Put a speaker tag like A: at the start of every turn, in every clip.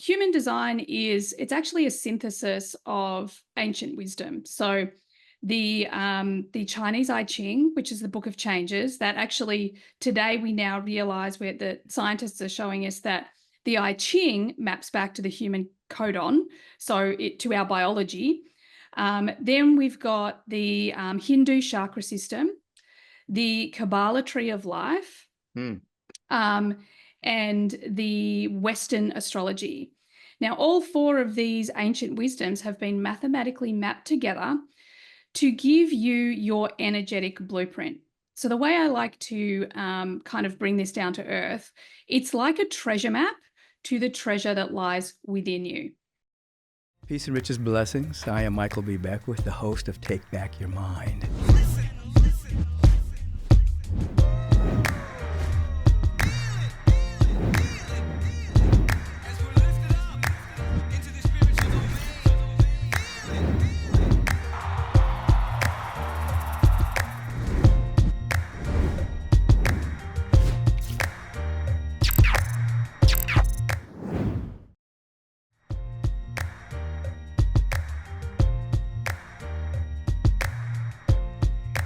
A: human design it's actually a synthesis of ancient wisdom. So the Chinese I Ching, which is the Book of Changes, that actually today we now realize where the scientists are showing us that the I Ching maps back to the human codon, so to our biology. Then we've got the Hindu chakra system, the Kabbalah tree of life, and the Western astrology. Now, all four of these ancient wisdoms have been mathematically mapped together to give you your energetic blueprint. So the way I like to kind of bring this down to earth, it's like a treasure map to the treasure that lies within you.
B: Peace and riches blessings. I am Michael B. Beckwith, the host of Take Back Your Mind.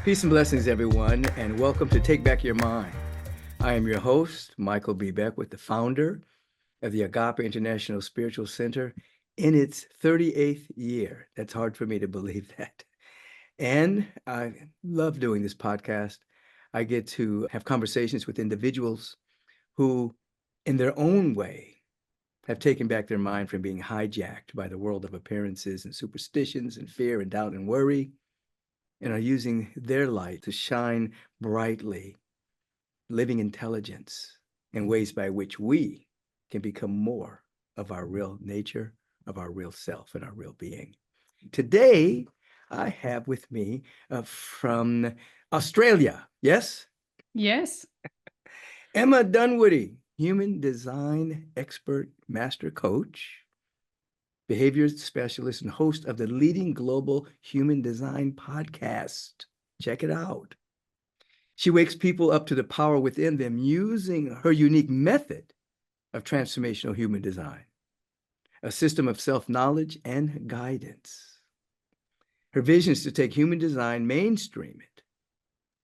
B: Peace and blessings, everyone, and welcome to Take Back Your Mind. I am your host, Michael B. Beckwith, the founder of the Agape International Spiritual Center in its 38th year. That's hard for me to believe that. And I love doing this podcast. I get to have conversations with individuals who, in their own way, have taken back their mind from being hijacked by the world of appearances and superstitions and fear and doubt and worry, and are using their light to shine brightly, living intelligence in ways by which we can become more of our real nature, of our real self, and our real being. Today, I have with me from Australia, yes?
A: Yes.
B: Emmy Dunwoody, human design expert, master coach, behavior specialist, and host of the leading global human design podcast. Check it out. She wakes people up to the power within them using her unique method of transformational human design, a system of self-knowledge and guidance. Her vision is to take human design, mainstream it,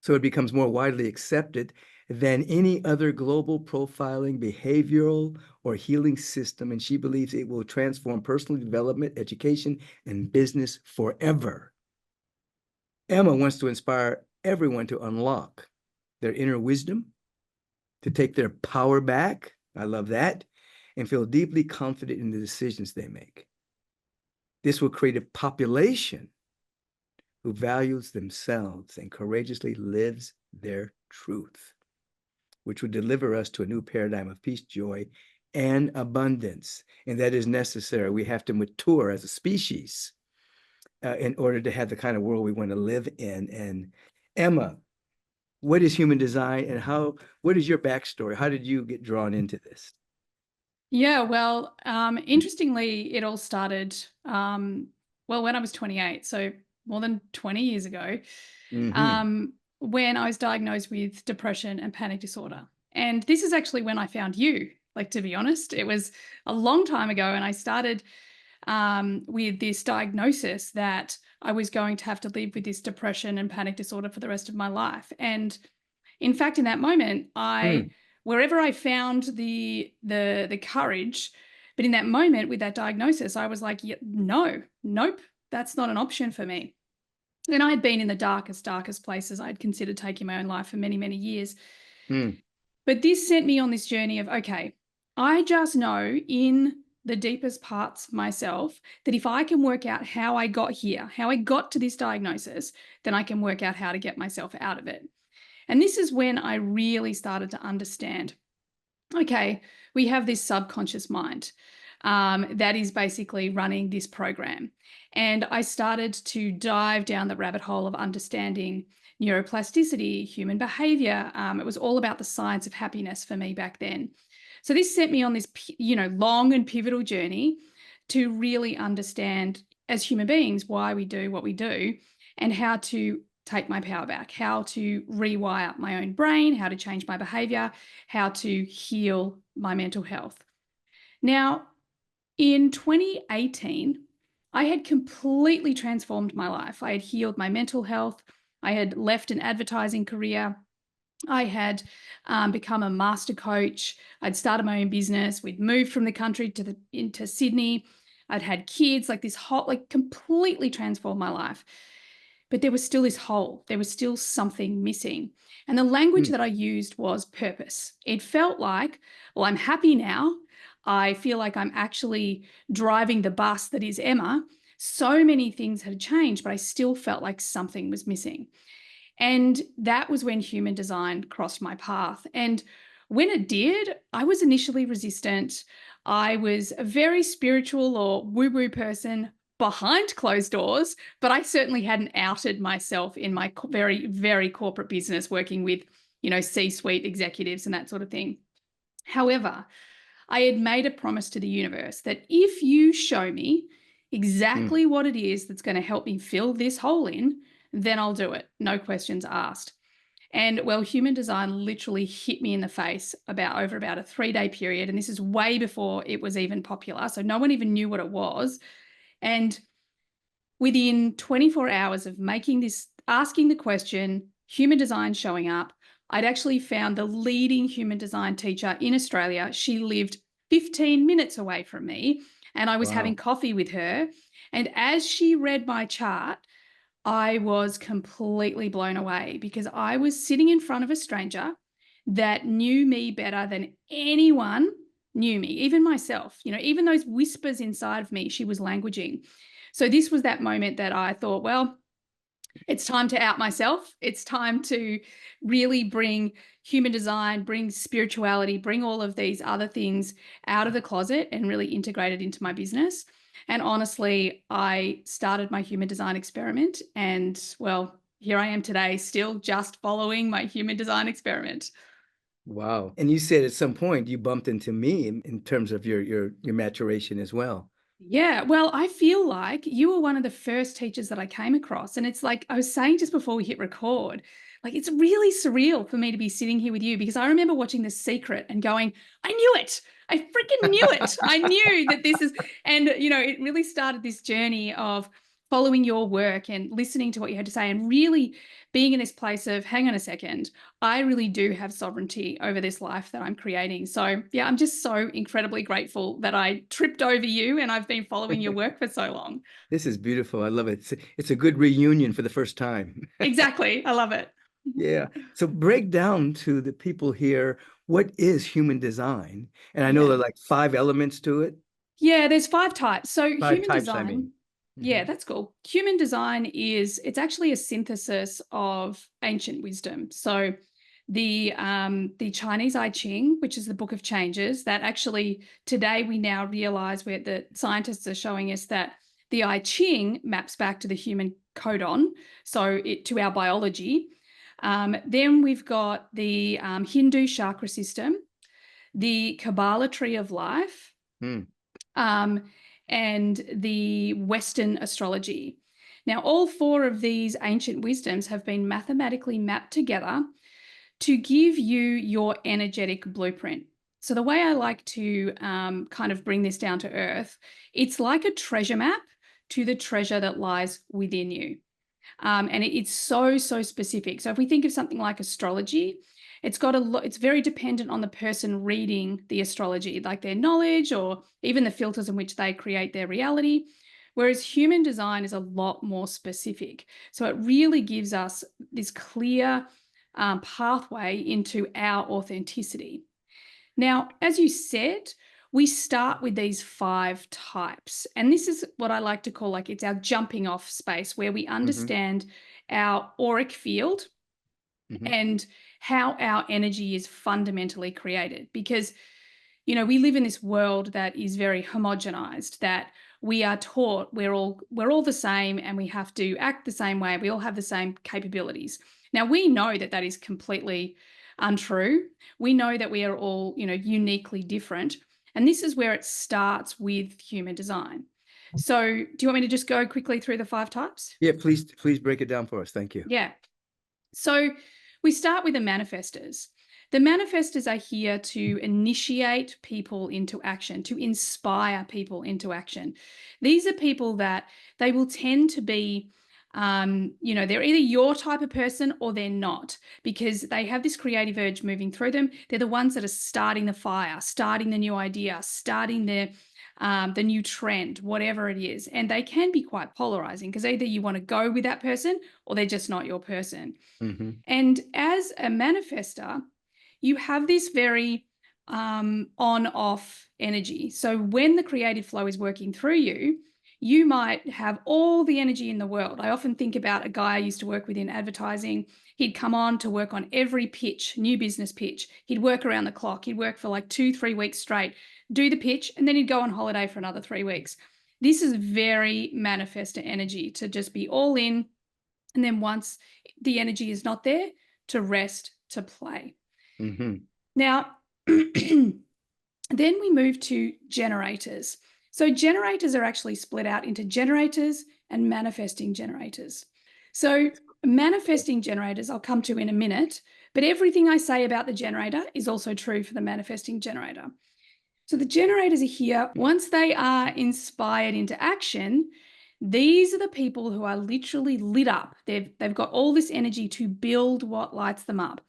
B: so it becomes more widely accepted than any other global profiling, behavioral, or healing system, and she believes it will transform personal development, education, and business forever. Emma wants to inspire everyone to unlock their inner wisdom, to take their power back, I love that, and feel deeply confident in the decisions they make. This will create a population who values themselves and courageously lives their truth, which would deliver us to a new paradigm of peace, joy, and abundance. And that is necessary. We have to mature as a species in order to have the kind of world we want to live in. And Emma, what is human design, and what is your backstory? How did you get drawn into this?
A: Yeah, well, interestingly, it all started, when I was 28, so more than 20 years ago. When I was diagnosed with depression and panic disorder. And this is actually when I found you, like, to be honest. It was a long time ago, and I started with this diagnosis that I was going to have to live with this depression and panic disorder for the rest of my life. And in fact, in that moment, wherever I found the courage, but in that moment with that diagnosis, I was like, nope, that's not an option for me. And I had been in the darkest places. I'd considered taking my own life for many, many years. But this sent me on this journey of, okay, I just know in the deepest parts of myself that if I can work out how I got here, how I got to this diagnosis, then I can work out how to get myself out of it. And this is when I really started to understand, okay, we have this subconscious mind that is basically running this program. And I started to dive down the rabbit hole of understanding neuroplasticity, human behavior. It was all about the science of happiness for me back then. So this sent me on this, long and pivotal journey to really understand as human beings why we do what we do and how to take my power back, how to rewire my own brain, how to change my behavior, how to heal my mental health. Now, In 2018, I had completely transformed my life. I had healed my mental health. I had left an advertising career. I had become a master coach. I'd started my own business. We'd moved from the country into Sydney. I'd had kids, like this whole, like completely transformed my life. But there was still this hole. There was still something missing. And the language
B: Hmm.
A: that I used was purpose. It felt like, well, I'm happy now. I feel like I'm actually driving the bus that is Emma. So many things had changed, but I still felt like something was missing. And that was when human design crossed my path. And when it did, I was initially resistant. I was a very spiritual or woo woo person behind closed doors, but I certainly hadn't outed myself in my very, very corporate business working with, C-suite executives and that sort of thing. However, I had made a promise to the universe that if you show me
B: Hmm.
A: exactly what it is that's going to help me fill this hole in, then I'll do it. No questions asked. And well, human design literally hit me in the face over about a 3-day period. And this is way before it was even popular. So no one even knew what it was. And within 24 hours of asking the question, human design showing up, I'd actually found the leading human design teacher in Australia. She lived 15 minutes away from me, and I was having
B: Wow.
A: coffee with her. And as she read my chart, I was completely blown away because I was sitting in front of a stranger that knew me better than anyone knew me, even myself. Even those whispers inside of me, she was languaging. So this was that moment that I thought, well, it's time to out myself. It's time to really bring human design, bring spirituality, bring all of these other things out of the closet and really integrate it into my business. And honestly, I started my human design experiment. And well, here I am today, still just following my human design experiment.
B: Wow. And you said at some point you bumped into me in terms of your maturation as well.
A: Yeah, well, I feel like you were one of the first teachers that I came across. And it's like I was saying just before we hit record, like it's really surreal for me to be sitting here with you because I remember watching The Secret and going, I knew it. I freaking knew it. I knew that this is, and it really started this journey of following your work and listening to what you had to say and really being in this place of, hang on a second, I really do have sovereignty over this life that I'm creating. So, yeah, I'm just so incredibly grateful that I tripped over you and I've been following your work for so long.
B: This is beautiful. I love it. It's a good reunion for the first time.
A: Exactly. I love it.
B: Yeah. So break down to the people here, what is human design? And I know
A: Yeah.
B: there are like 5 elements to it.
A: Yeah, there's 5 types. So,
B: 5 types, I mean.
A: yeah,
B: Mhm.
A: that's cool. Human design it's actually a synthesis of ancient wisdom. So, the Chinese I Ching, which is the Book of Changes, that actually today we now realize where the scientists are showing us that the I Ching maps back to the human codon, so to our biology. Then we've got the Hindu chakra system, the Kabbalah tree of life,
B: Hmm.
A: um, and the Western astrology. Now, all 4 of these ancient wisdoms have been mathematically mapped together to give you your energetic blueprint. So, the way I like to kind of bring this down to earth, it's like a treasure map to the treasure that lies within you. And it's so, so specific. So if we think of something like astrology, it's very dependent on the person reading the astrology, like their knowledge or even the filters in which they create their reality. Whereas human design is a lot more specific. So it really gives us this clear pathway into our authenticity. Now, as you said, we start with these 5 types. And this is what I like to call like it's our jumping off space where we
B: Hmm.
A: understand our auric field
B: Hmm.
A: and how our energy is fundamentally created. Because, we live in this world that is very homogenized, that we are taught we're all the same and we have to act the same way. We all have the same capabilities. Now we know that that is completely untrue. We know that we are all, uniquely different. And this is where it starts with human design. So, do you want me to just go quickly through the 5 types?
B: Yeah, please break it down for us. Thank you.
A: Yeah. So we start with the manifestors. The manifestors are here to initiate people into action, to inspire people into action. These are people that they will tend to be, they're either your type of person or they're not, because they have this creative urge moving through them. They're the ones that are starting the fire, starting the new idea, starting the new trend, whatever it is. And they can be quite polarizing because either you want to go with that person or they're just not your person.
B: Mm-hmm.
A: And as a manifester, you have this very on-off energy. So when the creative flow is working through you, you might have all the energy in the world. I often think about a guy I used to work with in advertising. He'd come on to work on every pitch, new business pitch. He'd work around the clock. He'd work for like 2-3 weeks straight, do the pitch, and then he'd go on holiday for another 3 weeks. This is very manifestor energy, to just be all in. And then once the energy is not there, to rest, to play.
B: Mm-hmm.
A: Now, then we move to generators. So generators are actually split out into generators and manifesting generators. So manifesting generators, I'll come to in a minute, but everything I say about the generator is also true for the manifesting generator. So the generators are here. Once they are inspired into action, these are the people who are literally lit up. They've got all this energy to build what lights them up.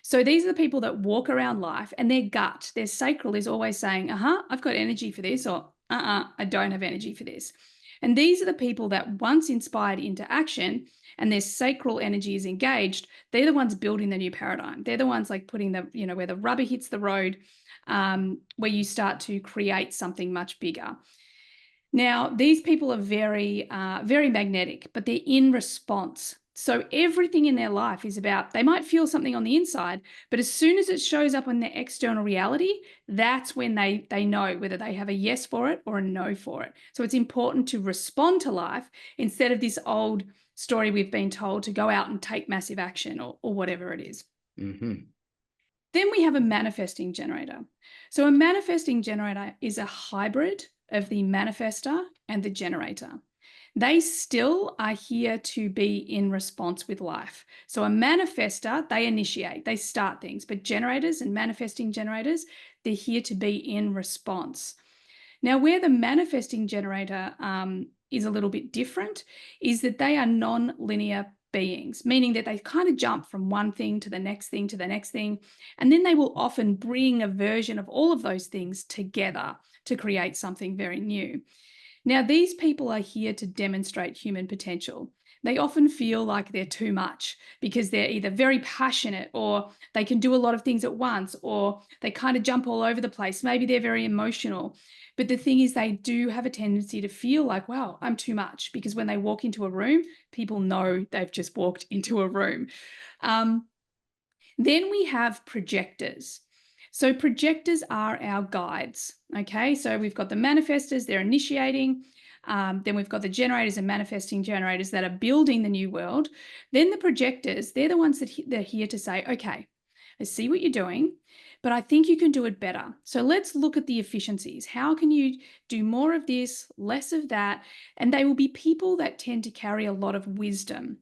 A: So these are the people that walk around life and their gut, their sacral is always saying, I've got energy for this, or I don't have energy for this. And these are the people that once inspired into action and their sacral energy is engaged, they're the ones building the new paradigm. They're the ones like putting where the rubber hits the road, where you start to create something much bigger. Now, these people are very, very magnetic, but they're in response. So everything in their life is about, they might feel something on the inside, but as soon as it shows up in their external reality, that's when they know whether they have a yes for it or a no for it. So it's important to respond to life instead of this old story we've been told to go out and take massive action or whatever it is.
B: Mm-hmm.
A: Then we have a manifesting generator. So a manifesting generator is a hybrid of the manifestor and the generator. They still are here to be in response with life. So a manifestor, they initiate, they start things, but generators and manifesting generators, they're here to be in response. Now, where the manifesting generator is a little bit different is that they are non-linear beings, meaning that they kind of jump from one thing to the next thing to the next thing, and then they will often bring a version of all of those things together to create something very new. Now, these people are here to demonstrate human potential. They often feel like they're too much because they're either very passionate or they can do a lot of things at once, or they kind of jump all over the place. Maybe they're very emotional. But the thing is, they do have a tendency to feel like, wow, I'm too much, because when they walk into a room, people know they've just walked into a room. Then we have projectors. So projectors are our guides, okay? So we've got the manifestors, they're initiating. Then we've got the generators and manifesting generators that are building the new world. Then the projectors, they're the ones that they're here to say, okay, I see what you're doing, but I think you can do it better. So let's look at the efficiencies. How can you do more of this, less of that? And they will be people that tend to carry a lot of wisdom.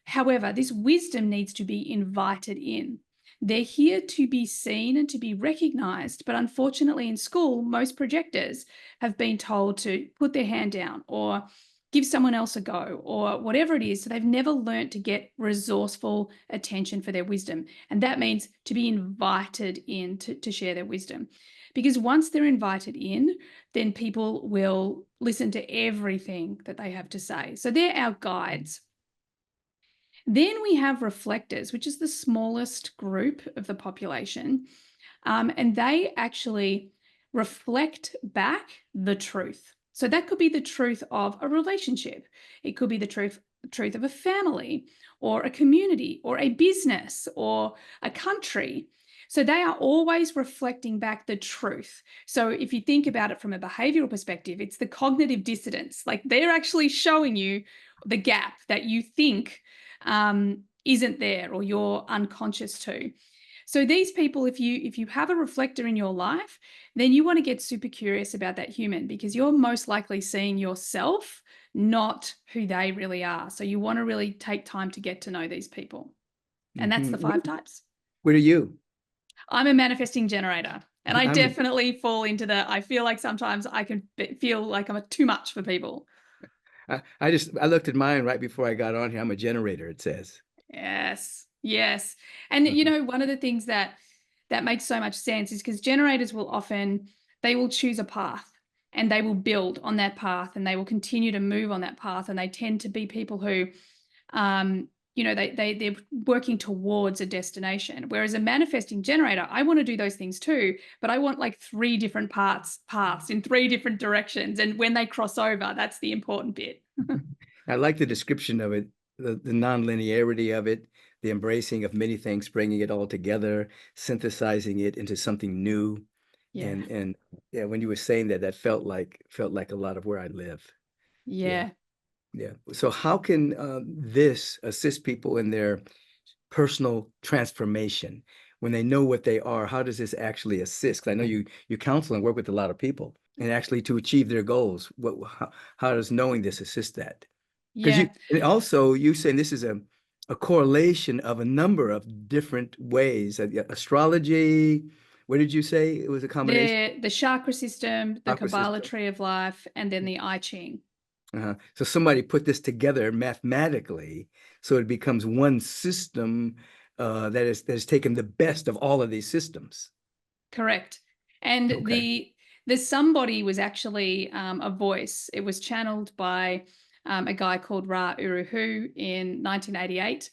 A: However, this wisdom needs to be invited in. They're here to be seen and to be recognized, but unfortunately in school, most projectors have been told to put their hand down or give someone else a go or whatever it is. So they've never learned to get resourceful attention for their wisdom. And that means to be invited in to share their wisdom. Because once they're invited in, then people will listen to everything that they have to say. So they're our guides. Then we have reflectors, which is the smallest group of the population, and they actually reflect back the truth. So that could be the truth of a relationship. It could be the truth of a family or a community or a business or a country. So they are always reflecting back the truth. So if you think about it from a behavioral perspective, it's the cognitive dissonance. Like they're actually showing you the gap that you think isn't there or you're unconscious to. So these people, if you have a reflector in your life, then you want to get super curious about that human, because you're most likely seeing yourself, not who they really are. So you want to really take time to get to know these people. And that's the 5 types.
B: What are you?
A: I'm a manifesting generator, and I
B: I'm a,
A: definitely fall into I feel like sometimes I can feel like I'm too much for people.
B: I looked at mine right before I got on here. I'm a generator, it says.
A: Yes. Yes. And
B: Uh-huh.
A: one of the things that makes so much sense is because generators will often they will choose a path and they will build on that path and they will continue to move on that path, and they tend to be people who they're working towards a destination. Whereas a manifesting generator, I want to do those things too, but I want like three different paths in three different directions. And when they cross over, that's the important bit.
B: I like the description of it, the non-linearity of it, the embracing of many things, bringing it all together, synthesizing it into something new.
A: Yeah.
B: And yeah, when you were saying that, that felt like a lot of where I live. Yeah,
A: Yeah.
B: yeah. So how can this assist people in their personal transformation when they know what they are? How does this actually assist? 'Cause I know you counsel and work with a lot of people, and actually to achieve their goals. How does knowing this assist that? Because
A: Yeah.
B: and also you saying this is a correlation of a number of different ways. Yeah, astrology. What did you say? It was a combination
A: The chakra system, the
B: of aqua
A: Kabbalah
B: system.
A: tree of life, and then the I Ching.
B: So somebody put this together mathematically, so it becomes one system that is taken the best of all of these systems.
A: Correct. And
B: Okay.
A: the somebody was actually a voice. It was channeled by a guy called Ra Uruhu in 1988.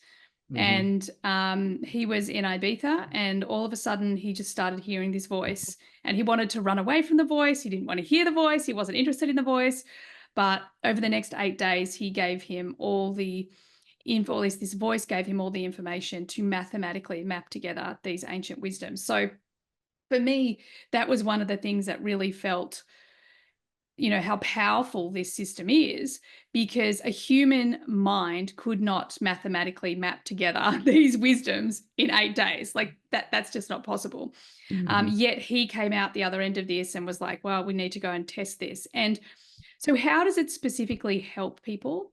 B: Hmm.
A: And he was in Ibiza, and all of a sudden he just started hearing this voice, and he wanted to run away from the voice. He didn't want to hear the voice. He wasn't interested in the voice. But over the next 8 days, he gave him all the info. This voice gave him all the information to mathematically map together these ancient wisdoms. So for me, that was one of the things that really felt, how powerful this system is, because a human mind could not mathematically map together these wisdoms in 8 days. Like that's just not possible.
B: Hmm.
A: Yet he came out the other end of this and was like, well, we need to go and test this. And so how does it specifically help people?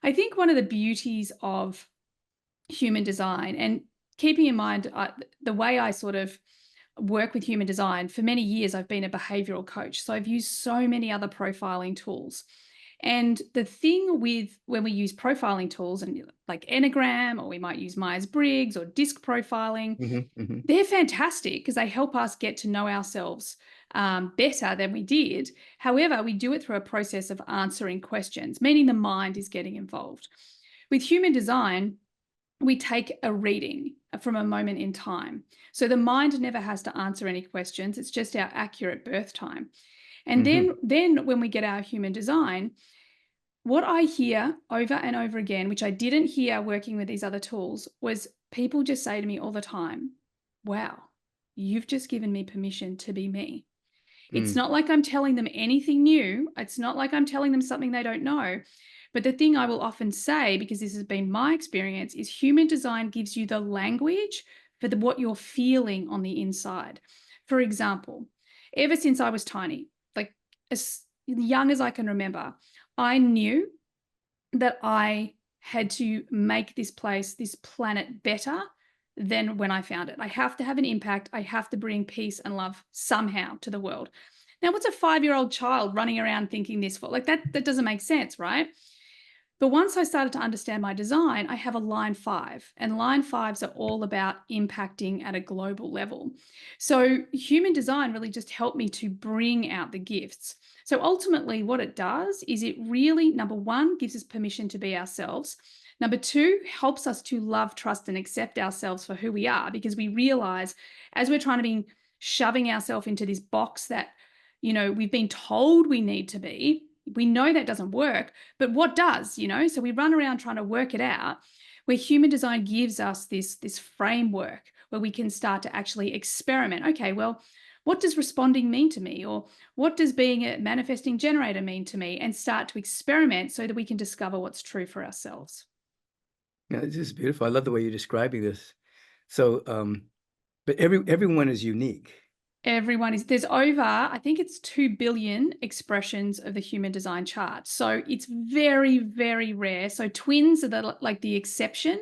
A: I think one of the beauties of human design, and keeping in mind the way I sort of work with human design, for many years I've been a behavioral coach, so I've used so many other profiling tools. And the thing with when we use profiling tools, and like Enneagram, or we might use Myers-Briggs or disc profiling,
B: Hmm. Hmm.
A: they're fantastic because they help us get to know ourselves better than we did. However, we do it through a process of answering questions, meaning the mind is getting involved. With human design, we take a reading from a moment in time. So the mind never has to answer any questions. It's just our accurate birth time. And
B: Hmm.
A: then when we get our human design, what I hear over and over again, which I didn't hear working with these other tools, was people just say to me all the time, wow, you've just given me permission to be me. It's
B: Mm.
A: not like I'm telling them anything new. It's not like I'm telling them something they don't know. But the thing I will often say, because this has been my experience, is human design gives you the language for what you're feeling on the inside. For example, ever since I was tiny, like as young as I can remember, I knew that I had to make this place, this planet better than when I found it. I have to have an impact. I have to bring peace and love somehow to the world. Now, what's a 5-year-old child running around thinking this for? Like that doesn't make sense, right? But once I started to understand my design, I have a line 5, and line 5s are all about impacting at a global level. So human design really just helped me to bring out the gifts. So ultimately, what it does is it really, number one, gives us permission to be ourselves. Number two, helps us to love, trust, and accept ourselves for who we are, because we realize as we're trying to be shoving ourselves into this box that, we've been told we need to be, we know that doesn't work, but what does, So we run around trying to work it out, where human design gives us this framework where we can start to actually experiment. Okay, well, what does responding mean to me? Or what does being a manifesting generator mean to me? And start to experiment so that we can discover what's true for ourselves.
B: Yeah, this is beautiful. I love the way you're describing this. So, but everyone is unique.
A: There's over, I think it's 2 billion expressions of the human design chart. So it's very, very rare. So twins are like the exception.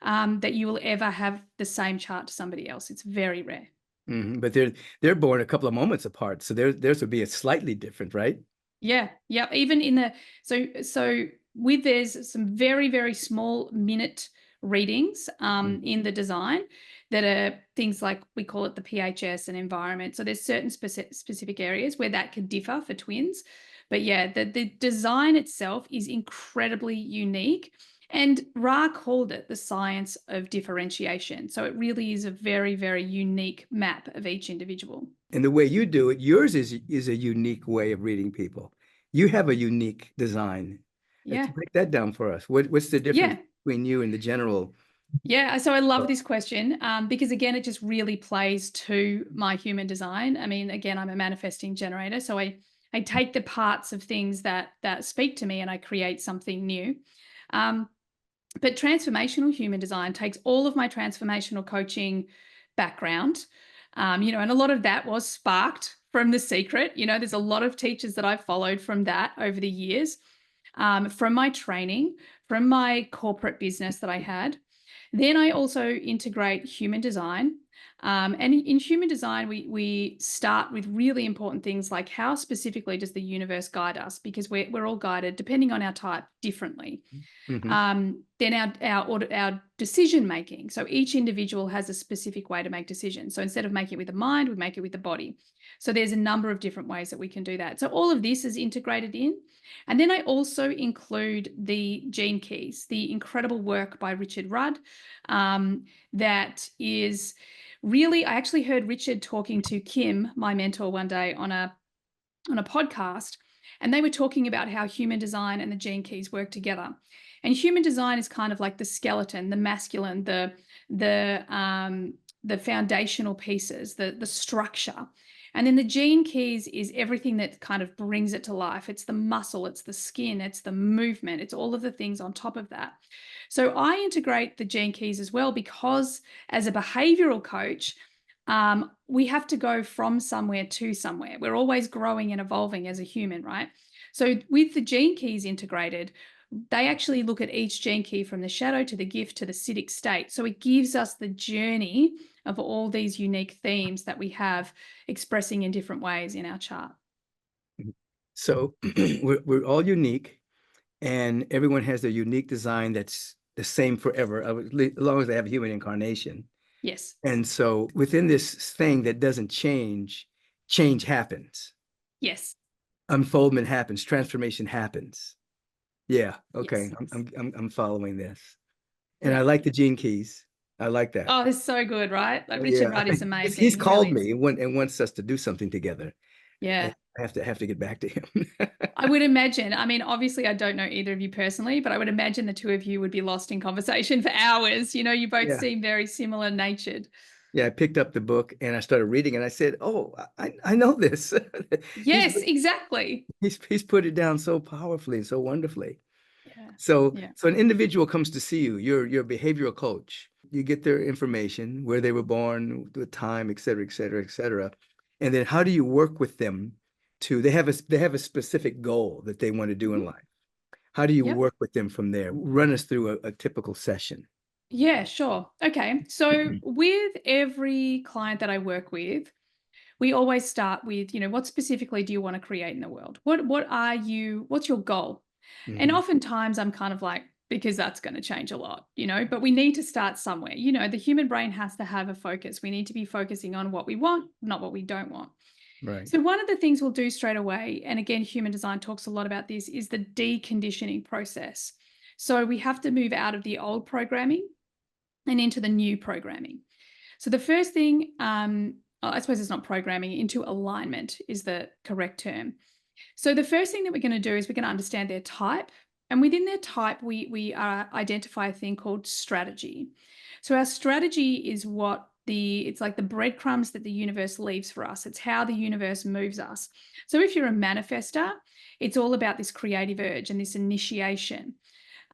A: that you will ever have the same chart to somebody else. It's very rare.
B: But they're born a couple of moments apart, so theirs would be a slightly different, right?
A: Yeah, yeah. Even in the so with there's some very, very small minute readings in the design that are things like, we call it the PHS and environment. So there's certain specific areas where that could differ for twins. But yeah, the design itself is incredibly unique. And Ra called it the science of differentiation. So it really is a very, very unique map of each individual.
B: And the way you do it, yours is a unique way of reading people. You have a unique design. Let's
A: Yeah.
B: break that down for us. What's the difference
A: Yeah.
B: between you and the general?
A: Yeah, so I love this question because, again, it just really plays to my human design. I mean, again, I'm a manifesting generator, so I take the parts of things that speak to me and I create something new. Um, but transformational human design takes all of my transformational coaching background, and a lot of that was sparked from The Secret. There's a lot of teachers that I've followed from that over the years, from my training, from my corporate business that I had. Then I also integrate human design. And in human design, we start with really important things like, how specifically does the universe guide us? Because we're all guided, depending on our type, differently.
B: Mhm.
A: Then our decision making. So each individual has a specific way to make decisions. So instead of making it with the mind, we make it with the body. So there's a number of different ways that we can do that. So all of this is integrated in. And then I also include the gene keys, the incredible work by Richard Rudd. That is really, I actually heard Richard talking to Kim, my mentor, one day on a podcast, and they were talking about how human design and the gene keys work together. And human design is kind of like the skeleton, the masculine, the foundational pieces, the structure. And then the gene keys is everything that kind of brings it to life. It's the muscle, it's the skin, it's the movement, it's all of the things on top of that. So I integrate the gene keys as well, because as a behavioral coach, we have to go from somewhere to somewhere. We're always growing and evolving as a human, right? So with the gene keys integrated, they actually look at each gene key from the shadow to the gift to the Siddhic state. So it gives us the journey of all these unique themes that we have expressing in different ways in our chart.
B: So we're all unique, and everyone has their unique design that's the same forever, as long as they have a human incarnation.
A: Yes.
B: And so within this thing that doesn't change, change happens.
A: Yes.
B: Unfoldment happens, transformation happens. Yeah, okay.
A: Yes.
B: I'm following this. And I
A: Yeah.
B: like the gene keys. I like that.
A: Oh, it's so good, right? Like Richard
B: Yeah.
A: Rudd is
B: He's
A: amazing. He
B: called
A: really is.
B: me and wants us to do something together. I
A: Yeah.
B: have to get back to him.
A: I would imagine, I mean, obviously I don't know either of you personally, but I would imagine the two of you would be lost in conversation for hours. You both
B: Yeah.
A: seem very similar natured.
B: Yeah, I picked up the book and I started reading and I said, "Oh, I know this." He's
A: Yes, exactly.
B: he's put it down so powerfully and so wonderfully.
A: Yeah.
B: So
A: Yeah.
B: so an individual comes to see you, you're a behavioral coach. You get their information, where they were born, the time, et cetera, et cetera, et cetera. And then how do you work with them to they have a specific goal that they want to do in
A: Mhm.
B: life. How do you
A: Yep.
B: work with them from there? Run us through a typical session.
A: Yeah, sure. Okay. So with every client that I work with, we always start with, what specifically do you want to create in the world? What's your goal? And
B: Mhm.
A: oftentimes I'm kind of like, because that's going to change a lot, but we need to start somewhere. The human brain has to have a focus. We need to be focusing on what we want, not what we don't want.
B: Right.
A: So one of the things we'll do straight away, and again, human design talks a lot about this, is the deconditioning process. So we have to move out of the old programming and into the new programming. So the first thing, I suppose it's not programming, into alignment is the correct term. So the first thing that we're going to do is we're going to understand their type. And within their type, we identify a thing called strategy. So our strategy is it's like the breadcrumbs that the universe leaves for us. It's how the universe moves us. So if you're a manifester, it's all about this creative urge and this initiation.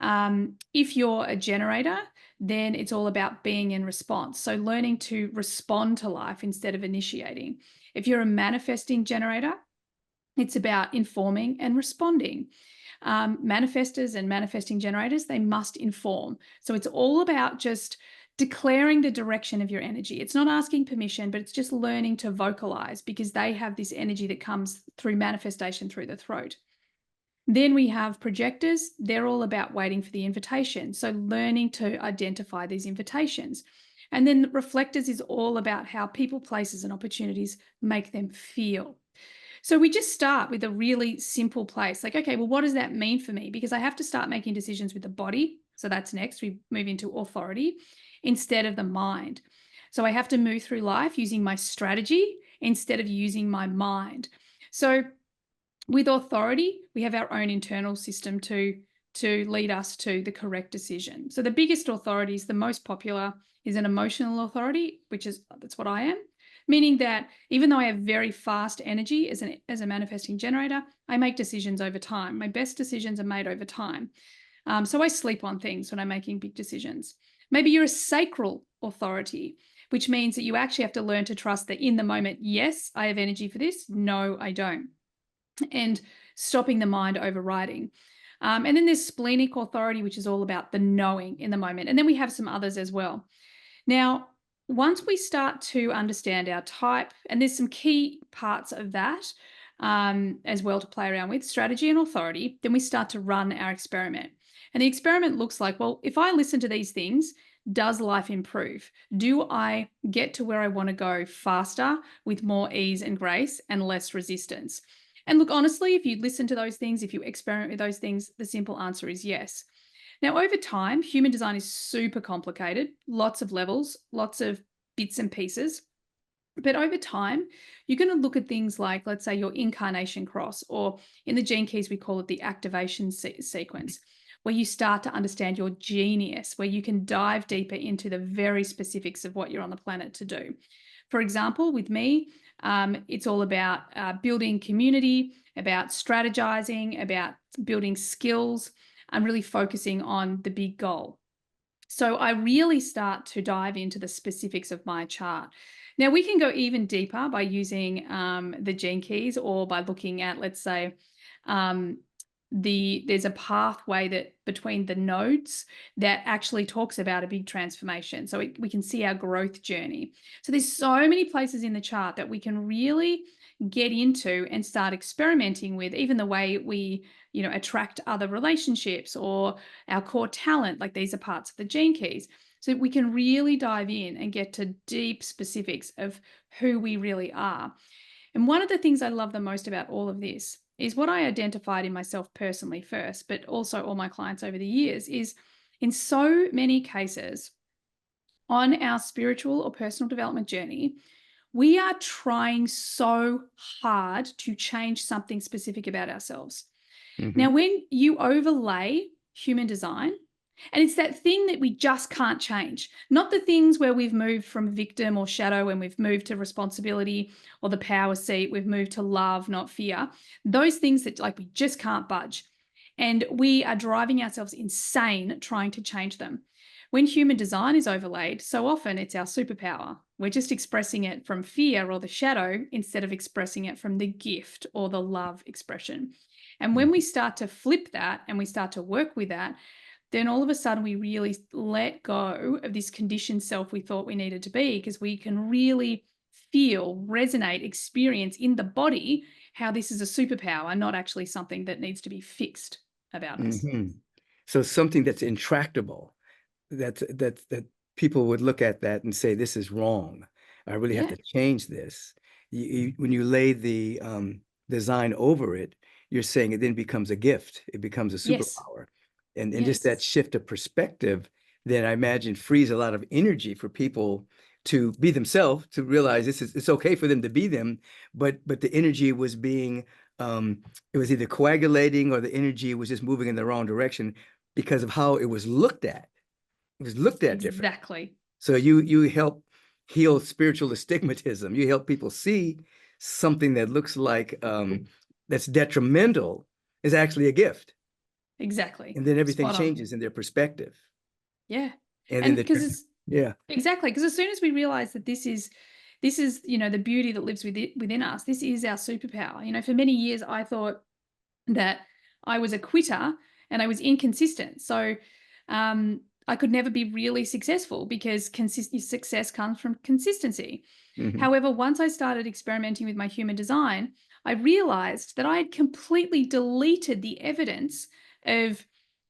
A: If you're a generator, then it's all about being in response. So learning to respond to life instead of initiating. If you're a manifesting generator, it's about informing and responding. Manifestors and manifesting generators, they must inform. So it's all about just declaring the direction of your energy. It's not asking permission, but it's just learning to vocalize, because they have this energy that comes through manifestation through the throat. Then we have projectors. They're all about waiting for the invitation. So learning to identify these invitations. And then reflectors is all about how people, places, and opportunities make them feel. So we just start with a really simple place. Like, okay, well, what does that mean for me? Because I have to start making decisions with the body. So that's next. We move into authority instead of the mind. So I have to move through life using my strategy instead of using my mind. So with authority, we have our own internal system to lead us to the correct decision. So the biggest authorities, the most popular, is an emotional authority, that's what I am. Meaning that even though I have very fast energy as a manifesting generator, I make decisions over time. My best decisions are made over time. So I sleep on things when I'm making big decisions. Maybe you're a sacral authority, which means that you actually have to learn to trust that in the moment, yes, I have energy for this. No, I don't. And stopping the mind overriding. And then there's splenic authority, which is all about the knowing in the moment. And then we have some others as well. Now, once we start to understand our type, and there's some key parts of that as well to play around with, strategy and authority, then we start to run our experiment. And the experiment looks like, well, if I listen to these things, does life improve? Do I get to where I want to go faster with more ease and grace and less resistance? And look, honestly, if you listen to those things, if you experiment with those things, the simple answer is yes. Now, over time, human design is super complicated, lots of levels, lots of bits and pieces. But over time, you're going to look at things like, let's say, your incarnation cross, or in the gene keys, we call it the activation sequence, where you start to understand your genius, where you can dive deeper into the very specifics of what you're on the planet to do. For example, with me, it's all about building community, about strategizing, about building skills. I'm really focusing on the big goal. So I really start to dive into the specifics of my chart. Now, we can go even deeper by using the gene keys, or by looking at, let's say, there's a pathway that between the nodes that actually talks about a big transformation. So we can see our growth journey. So there's so many places in the chart that we can really get into and start experimenting with, even the way we, attract other relationships, or our core talent. Like, these are parts of the gene keys. So we can really dive in and get to deep specifics of who we really are. And one of the things I love the most about all of this is what I identified in myself personally first, but also all my clients over the years, is in so many cases on our spiritual or personal development journey, we are trying so hard to change something specific about ourselves.
B: Mm-hmm.
A: Now, when you overlay human design, and it's that thing that we just can't change, not the things where we've moved from victim or shadow and we've moved to responsibility, or the power seat, we've moved to love, not fear. Those things that, like, we just can't budge. And we are driving ourselves insane trying to change them. When human design is overlaid, so often it's our superpower. We're just expressing it from fear or the shadow instead of expressing it from the gift or the love expression. And when we start to flip that and we start to work with that, then all of a sudden we really let go of this conditioned self we thought we needed to be, because we can really feel, resonate, experience in the body how this is a superpower, not actually something that needs to be fixed about us.
B: Mm-hmm. So something that's intractable, that people would look at that and say, this is wrong. I really have
A: Yeah.
B: to change this. When you lay the design over it, you're saying it then becomes a gift. It becomes a
A: Yes.
B: superpower. And just that
A: Yes.
B: shift of perspective, then I imagine frees a lot of energy for people to be themselves, to realize it's okay for them to be them, but the energy was being it was either coagulating, or the energy was just moving in the wrong direction because of how it was looked at. It was looked at different.
A: Exactly.
B: So you help heal spiritual astigmatism. You help people see something that looks like that's detrimental is actually a gift.
A: Exactly.
B: And then everything
A: Spot on.
B: changes in their perspective.
A: Yeah.
B: And then
A: And because
B: yeah.
A: exactly, because as soon as we realize that this is the beauty that lives within us, this is our superpower. For many years I thought that I was a quitter and I was inconsistent. So I could never be really successful because success comes from consistency.
B: Mhm.
A: However, once I started experimenting with my human design, I realized that I had completely deleted the evidence of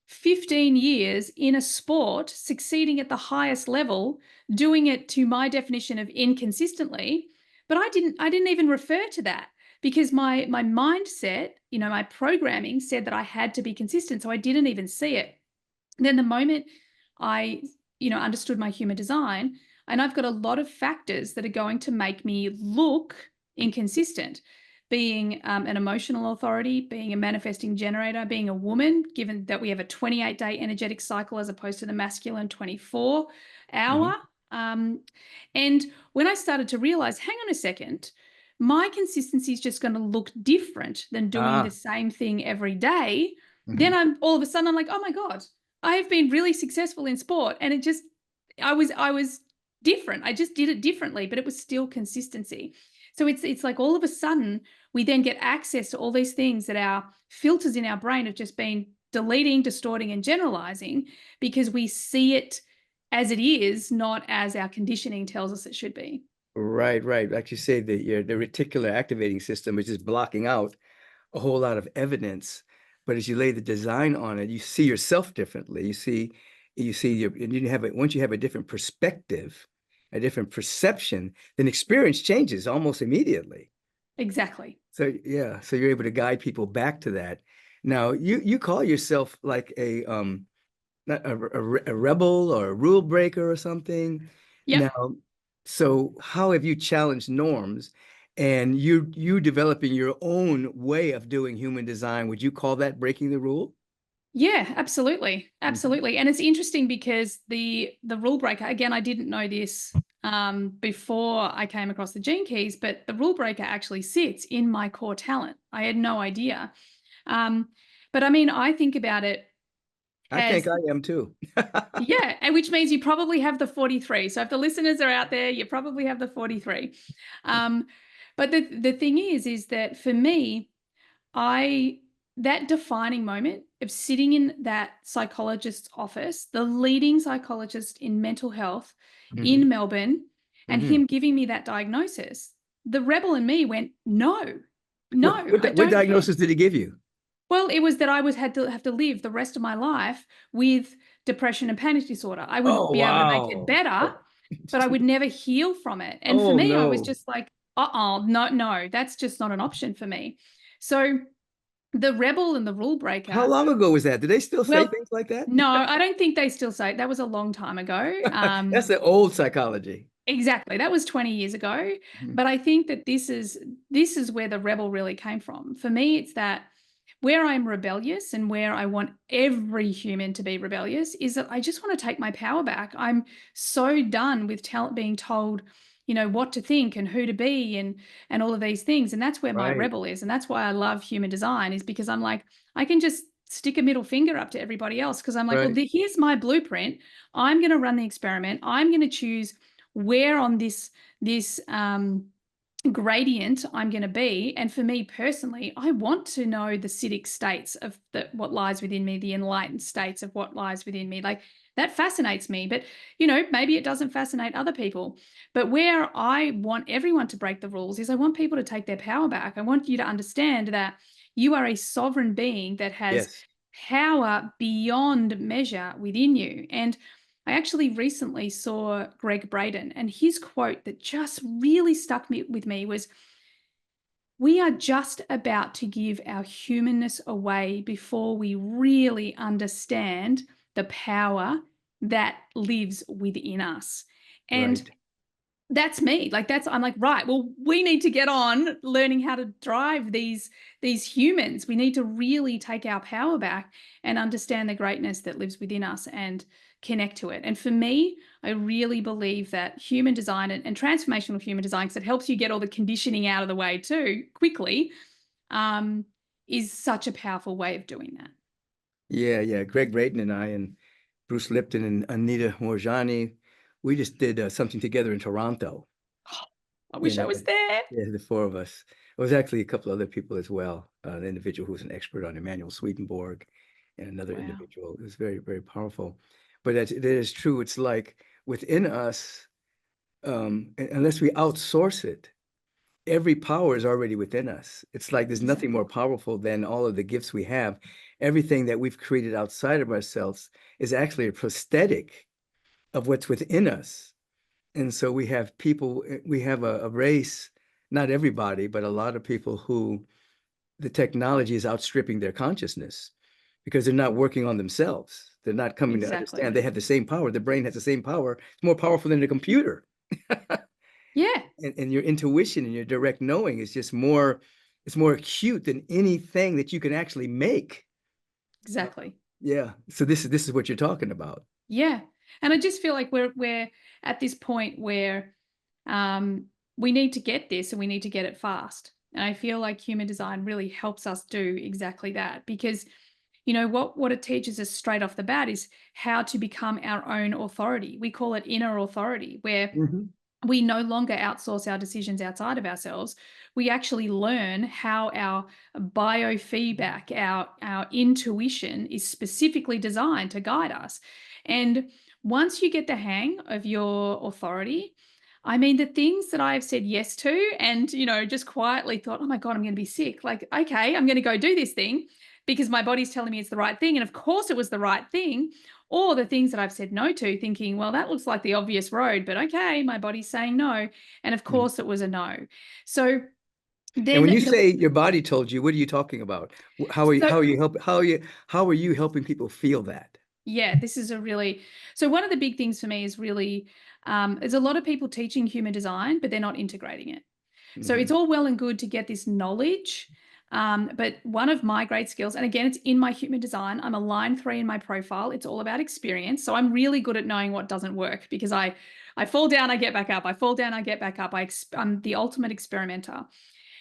A: 15 years in a sport, succeeding at the highest level, doing it to my definition of inconsistently. But I didn't even refer to that because my mindset, my programming said that I had to be consistent. So I didn't even see it. Then the moment I, understood my human design, and I've got a lot of factors that are going to make me look inconsistent, being an emotional authority, being a manifesting generator, being a woman, given that we have a 28-day energetic cycle as opposed to the masculine 24-hour.
B: Mhm.
A: And when I started to realize, hang on a second, my consistency is just going to look different than doing the
B: Ah.
A: same thing every day. Then
B: Mhm.
A: I'm all of a sudden I'm like, oh my God, I have been really successful in sport. And I was different. I just did it differently, but it was still consistency. So it's like all of a sudden we then get access to all these things that our filters in our brain have just been deleting, distorting, and generalizing because we see it as it is, not as our conditioning tells us it should be.
B: Right, right. Like you say, the reticular activating system is just blocking out a whole lot of evidence. But as you lay the design on it, you see yourself differently. You see and you have it once you have a different perspective, a different perception, then experience changes almost immediately.
A: Exactly.
B: So yeah, so you're able to guide people back to that. Now, you call yourself like not a rebel or a rule breaker or something.
A: Yep.
B: Now, so how have you challenged norms and you developing your own way of doing human design? Would you call that breaking the rule?
A: Yeah, absolutely.
B: Mhm.
A: Absolutely. And it's interesting because the rule breaker, again, I didn't know this before I came across the gene keys, but the rule breaker actually sits in my core talent. I had no idea. Um, but I mean, I think about it
B: I think
A: as,
B: I am too.
A: yeah, and which means you probably have the 43. So if the listeners are out there, you probably have the 43. Um, but the thing is that for me, I that defining moment of sitting in that psychologist's office, the leading psychologist in mental health
B: Mhm.
A: in Melbourne, and
B: Mhm.
A: him giving me that diagnosis, the rebel in me went, no,
B: What
A: no,
B: what
A: I
B: what
A: don't care.
B: diagnosis did he give you?
A: Well, it was that I would had to have to live the rest of my life with depression and panic disorder. I would
B: Oh
A: be able to make it
B: wow.
A: better,
B: Oh,
A: but I would never heal from it. And for
B: oh
A: me, I was
B: no.
A: just like, no, no, that's just not an option for me. So the rebel and the rule
B: How
A: breaker,
B: long ago was that? Do they still say
A: well,
B: things like that?
A: no, I don't think they still say it. That was a long time ago.
B: That's the old psychology.
A: Exactly. That was 20 years ago.
B: Mhm.
A: But I think that this is where the rebel really came from. For me, it's that where I'm rebellious and where I want every human to be rebellious is that I just want to take my power back. I'm so done with being told, what to think and who to be and all of these things. And that's where my
B: Right,
A: rebel is. And that's why I love human design, is because I'm like, I can just stick a middle finger up to everybody else because I'm like, well,
B: right,
A: here's my blueprint. I'm going to run the experiment. I'm going to choose where on this gradient I'm going to be. And for me personally, I want to know the acidic states of what lies within me, the enlightened states of what lies within me. Like that fascinates me, but maybe it doesn't fascinate other people. But where I want everyone to break the rules is I want people to take their power back. I want you to understand that you are a sovereign being that has
B: yes.
A: power beyond measure within you. And I actually recently saw Greg Braden, and his quote that just really stuck with me was, we are just about to give our humanness away before we really understand the power that lives within us. And
B: Right.
A: that's me. Like I'm like, right, well, we need to get on learning how to drive these humans. We need to really take our power back and understand the greatness that lives within us and connect to it. And for me, I really believe that human design and transformational human design, because it helps you get all the conditioning out of the way too quickly, um, is such a powerful way of doing that.
B: Yeah, yeah. Greg Brayton and I and Bruce Lipton and Anita Morjani, we just did something together in Toronto.
A: I
B: You
A: wish I
B: know,
A: was there.
B: yeah, the four of us. It was actually a couple other people as well. an individual who's an expert on Emanuel Swedenborg, and another
A: Wow.
B: individual. It was very, very powerful. But it is true. It's like within us, unless we outsource it, every power is already within us. It's like there's nothing more powerful than all of the gifts we have. Everything that we've created outside of ourselves is actually a prosthetic of what's within us. And so we have people, we have a race, not everybody, but a lot of people who the technology is outstripping their consciousness because they're not working on themselves. They're not coming to understand they have the same power. The brain has the same power. It's more powerful than the computer.
A: Yeah.
B: And your intuition and your direct knowing is just more, it's more acute than anything that you can actually make.
A: Exactly.
B: Yeah. So this is what you're talking about.
A: Yeah. And I just feel like we're at this point where we need to get this and we need to get it fast. And I feel like human design really helps us do exactly that because, you know, what it teaches us straight off the bat is how to become our own authority. We call it inner authority, where we no longer outsource our decisions outside of ourselves. We actually learn how our biofeedback, our intuition is specifically designed to guide us. And once you get the hang of your authority, I mean, the things that I've said yes to and, you know, just quietly thought, oh my God, I'm going to be sick. Like, okay, I'm going to go do this thing because my body's telling me it's the right thing. And of course it was the right thing. Or the things that I've said no to, thinking, well, that looks like the obvious road, but okay, my body's saying no. And of course it was a no. So
B: And when
A: then
B: you say your body told you, what are you talking about? How are you helping people feel that?
A: yeah, this is so one of the big things for me is really, there's a lot of people teaching human design, but they're not integrating it. So it's all well and good to get this knowledge. But one of my great skills, and again, it's in my human design, I'm a line 3 in my profile. It's all about experience. So I'm really good at knowing what doesn't work because I fall down, I get back up. I fall down, I get back up. I'm the ultimate experimenter.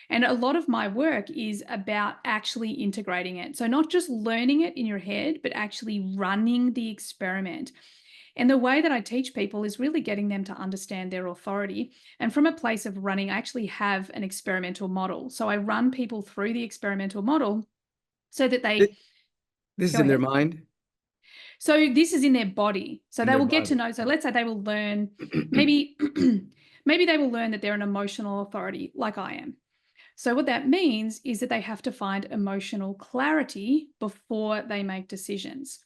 A: And a lot of my work is about actually integrating it. So not just learning it in your head, but actually running the experiment. And the way that I teach people is really getting them to understand their authority. And from a place of running, I actually have an experimental model. So I run people through the experimental model so that they
B: This is
A: go
B: in their
A: ahead.
B: mind,
A: So this is in their body. So
B: in
A: they
B: their
A: will get to
B: body.
A: know. So let's say they will learn, maybe, maybe they will learn that they're an emotional authority like I am. So what that means is that they have to find emotional clarity before they make decisions.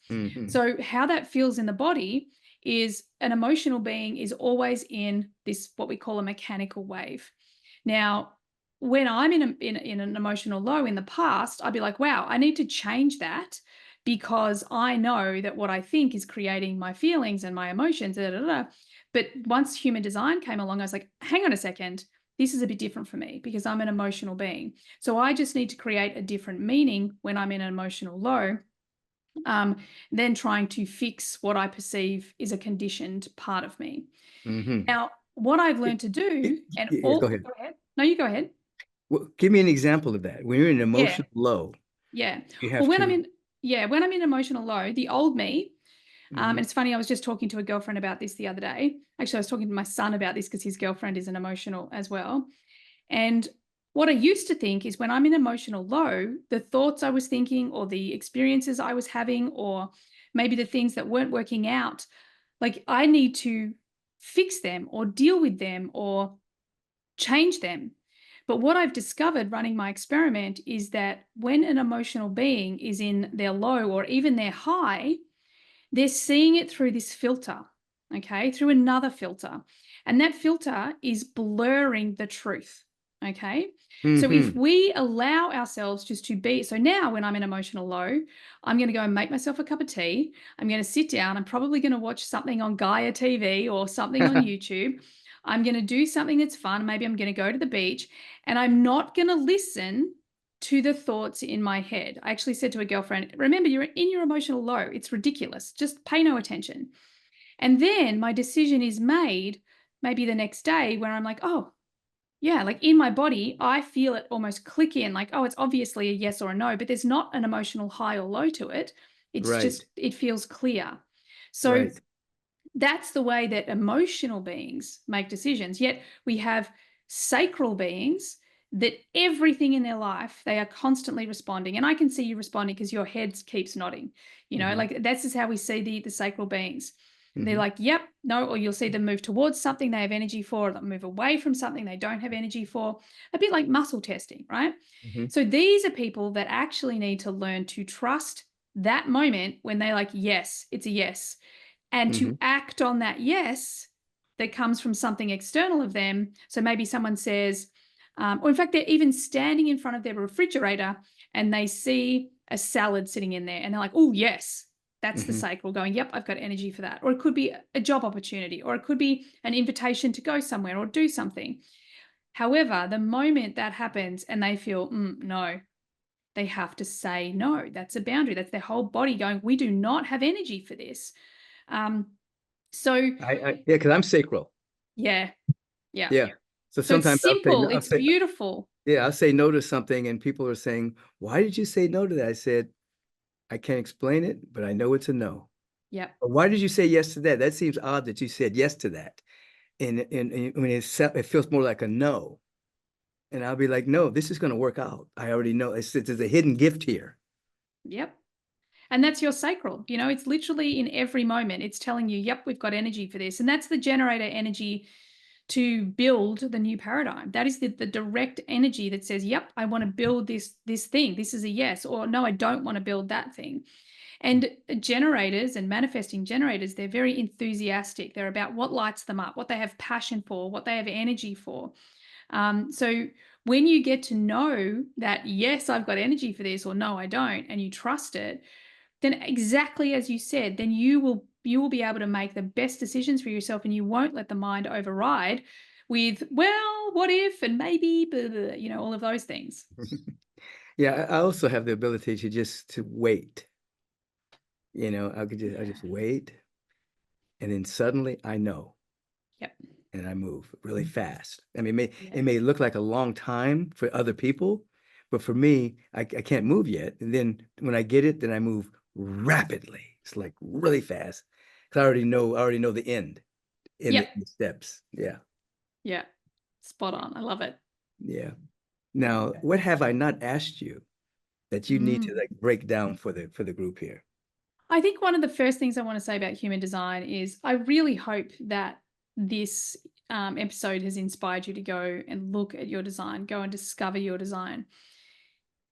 A: So how that feels in the body is an emotional being is always in this, what we call a mechanical wave. Now, when I'm in an emotional low in the past, I'd be like, wow, I need to change that because I know that what I think is creating my feelings and my emotions. Da, da, da. But once human design came along, I was like, hang on a second, this is a bit different for me because I'm an emotional being. So I just need to create a different meaning when I'm in an emotional low, than trying to fix what I perceive is a conditioned part of me. Now, what I've learned to do, and
B: Yeah,
A: all,
B: go ahead.
A: go ahead. No, you go ahead.
B: Well, give me an example of that. When you're in an
A: Yeah.
B: emotional low,
A: Yeah.
B: you
A: Well,
B: have to.
A: when I'm in emotional low, the old me, and
B: Mhm.
A: it's funny, I was just talking to a girlfriend about this the other day. Actually, I was talking to my son about this because his girlfriend is an emotional as well. And what I used to think is when I'm in emotional low, the thoughts I was thinking or the experiences I was having, or maybe the things that weren't working out, like I need to fix them or deal with them or change them. But what I've discovered running my experiment is that when an emotional being is in their low or even their high, they're seeing it through this filter, okay, through another filter. And that filter is blurring the truth, okay? So if we allow ourselves just to be, so now when I'm in emotional low, I'm going to go and make myself a cup of tea. I'm going to sit down. I'm probably going to watch something on Gaia TV or something on YouTube. I'm going to do something that's fun. Maybe I'm going to go to the beach and I'm not going to listen to the thoughts in my head. I actually said to a girlfriend, remember, you're in your emotional low. It's ridiculous. Just pay no attention. And then my decision is made maybe the next day where I'm like, oh, yeah, like in my body, I feel it almost click in like, oh, it's obviously a yes or a no, but there's not an emotional high or low to it. It's
B: Right,
A: just, it feels clear. So
B: right.
A: that's the way that emotional beings make decisions. Yet we have sacral beings that everything in their life, they are constantly responding. And I can see you responding because your head keeps nodding, like this is how we see the sacral beings. They're like, yep, no, or you'll see them move towards something they have energy for, or they'll move away from something they don't have energy for, a bit like muscle testing, right? So these are people that actually need to learn to trust that moment when they're like, yes, it's a yes, and to act on that yes that comes from something external of them. So maybe someone says, or in fact, they're even standing in front of their refrigerator and they see a salad sitting in there and they're like, oh, yes, that's the sacral going, yep, I've got energy for that. Or it could be a job opportunity, or it could be an invitation to go somewhere or do something. However, the moment that happens and they feel, no, they have to say no. That's a boundary. That's their whole body going, we do not have energy for this. So
B: yeah, because I'm sacral.
A: yeah.
B: Yeah. So
A: So it's
B: sometimes
A: simple. It's beautiful.
B: I'll say no to something and people are saying, why did you say no to that? I said, I can't explain it, but I know it's a no.
A: Yep.
B: But why did you say yes to that? That seems odd that you said yes to that. And I mean, it feels more like a no. And I'll be like, no, this is going to work out. I already know. There's a hidden gift here.
A: Yep. And that's your sacral. It's literally in every moment. It's telling you, yep, we've got energy for this. And that's the generator energy to build the new paradigm. That is the direct energy that says, yep, I want to build this thing. This is a yes. Or no, I don't want to build that thing. And generators and manifesting generators, they're very enthusiastic. They're about what lights them up, what they have passion for, what they have energy for. So when you get to know that, yes, I've got energy for this, or no, I don't, and you trust it, then exactly as you said, then you will be able to make the best decisions for yourself, and you won't let the mind override with, well, what if, and maybe, blah, blah, all of those things.
B: Yeah, I also have the ability to wait. I just wait, and then suddenly I know.
A: Yep.
B: And I move really fast. I mean, it may look like a long time for other people, but for me, I can't move yet. And then when I get it, then I move rapidly. It's like really fast because I already know the end in
A: Yep.
B: the steps. Yeah.
A: Yeah. Spot on. I love it.
B: Yeah. Now, what have I not asked you that you need to like break down for the group here?
A: I think one of the first things I want to say about human design is I really hope that this episode has inspired you to go and look at your design, go and discover your design.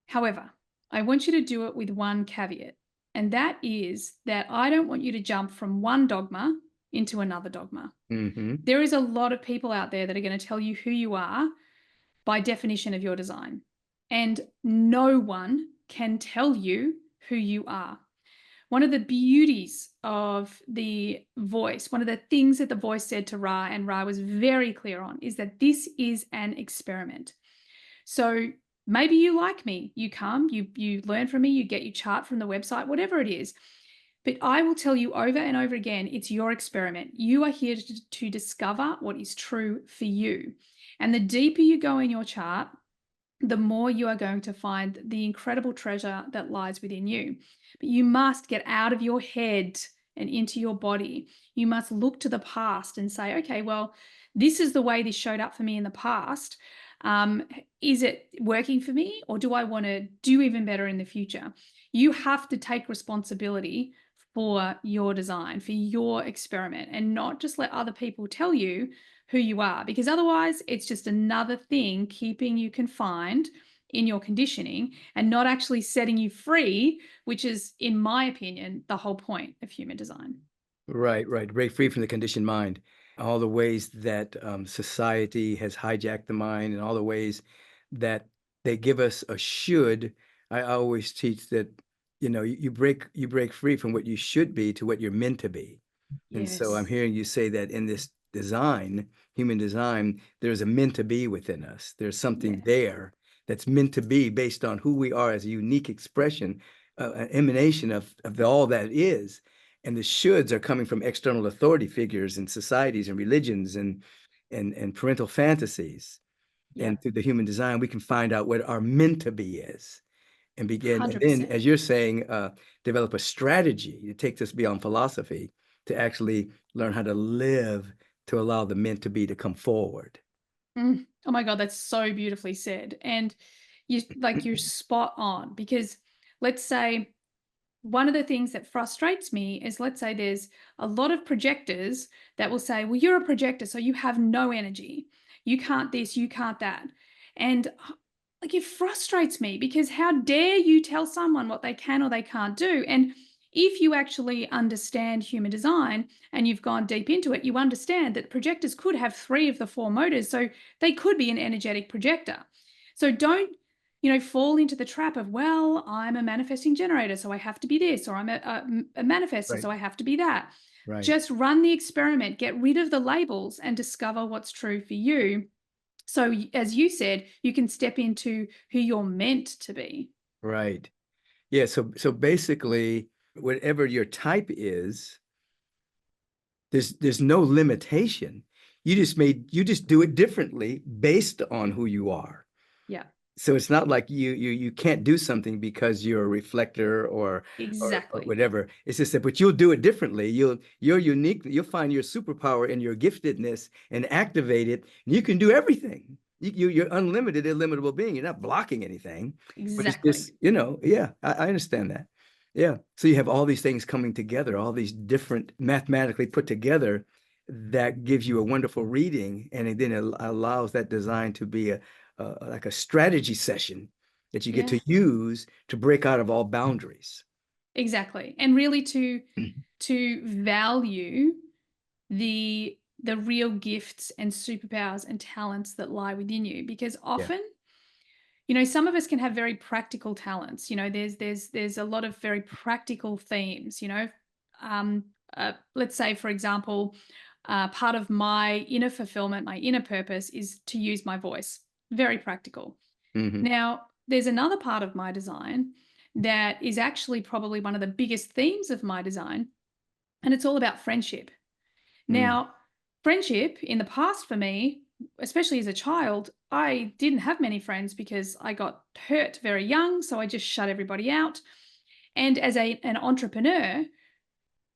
A: However, I want you to do it with one caveat, and that is that I don't want you to jump from one dogma into another dogma. There is a lot of people out there that are going to tell you who you are by definition of your design, and no one can tell you who you are. One of the beauties of the voice, one of the things that the voice said to Ra, and Ra was very clear on, is that this is an experiment. So maybe you like me, you come, you learn from me, you get your chart from the website, whatever it is. But I will tell you over and over again, it's your experiment. You are here to discover what is true for you. And the deeper you go in your chart, the more you are going to find the incredible treasure that lies within you. But you must get out of your head and into your body. You must look to the past and say, okay, well, this is the way this showed up for me in the past. Is it working for me, or do I want to do even better in the future? You have to take responsibility for your design, for your experiment, and not just let other people tell you who you are, because otherwise it's just another thing keeping you confined in your conditioning and not actually setting you free, which is, in my opinion, the whole point of human design.
B: Right. Break free from the conditioned mind. All the ways that society has hijacked the mind, and all the ways that they give us a should. I always teach that, you break free from what you should be to what you're meant to be. And so I'm
A: Yes.
B: hearing you say that in this design, human design, there's a meant to be within us. There's something
A: Yeah.
B: there that's meant to be based on who we are as a unique expression, an emanation of all that is. And the shoulds are coming from external authority figures and societies and religions and parental fantasies.
A: Yeah.
B: And through the human design, we can find out what our meant to be is and begin. And then,
A: 100%.
B: as you're saying, develop a strategy to take this beyond philosophy to actually learn how to live to allow the meant to be to come forward.
A: Oh my God, that's so beautifully said. And you're spot on, because let's say one of the things that frustrates me is, let's say there's a lot of projectors that will say, well, you're a projector, so you have no energy. You can't this, you can't that. And like, it frustrates me, because how dare you tell someone what they can or they can't do? And if you actually understand human design and you've gone deep into it, you understand that projectors could have 3 of the 4 motors. So they could be an energetic projector. So don't, fall into the trap of, well, I'm a manifesting generator, so I have to be this, or I'm a manifestor,
B: Right.
A: so I have to be that.
B: Right.
A: Just run the experiment, get rid of the labels, and discover what's true for you. So, as you said, you can step into who you're meant to be.
B: Right. Yeah. So basically, whatever your type is, there's no limitation. You just do it differently based on who you are.
A: Yeah,
B: So it's not like you can't do something because you're a reflector or
A: exactly.
B: whatever. It's just that, but you'll do it differently. You're unique. You'll find your superpower and your giftedness and activate it. And you can do everything. You're unlimited, illimitable being. You're not blocking anything. But it's
A: Exactly.
B: just, yeah, I understand that. Yeah. So you have all these things coming together, all these different mathematically put together that gives you a wonderful reading, and then it allows that design to be like a strategy session that you get
A: Yeah,
B: to use to break out of all boundaries.
A: exactly. And really to value the real gifts and superpowers and talents that lie within you, because
B: Yeah.
A: often, some of us can have very practical talents. There's a lot of very practical themes. Um, let's say, for example, part of my inner fulfillment, my inner purpose, is to use my voice. Very practical.
B: Hmm.
A: Now, there's another part of my design that is actually probably one of the biggest themes of my design, and it's all about friendship.
B: Mm.
A: Now, friendship in the past for me, especially as a child, I didn't have many friends because I got hurt very young. So I just shut everybody out. And as an entrepreneur,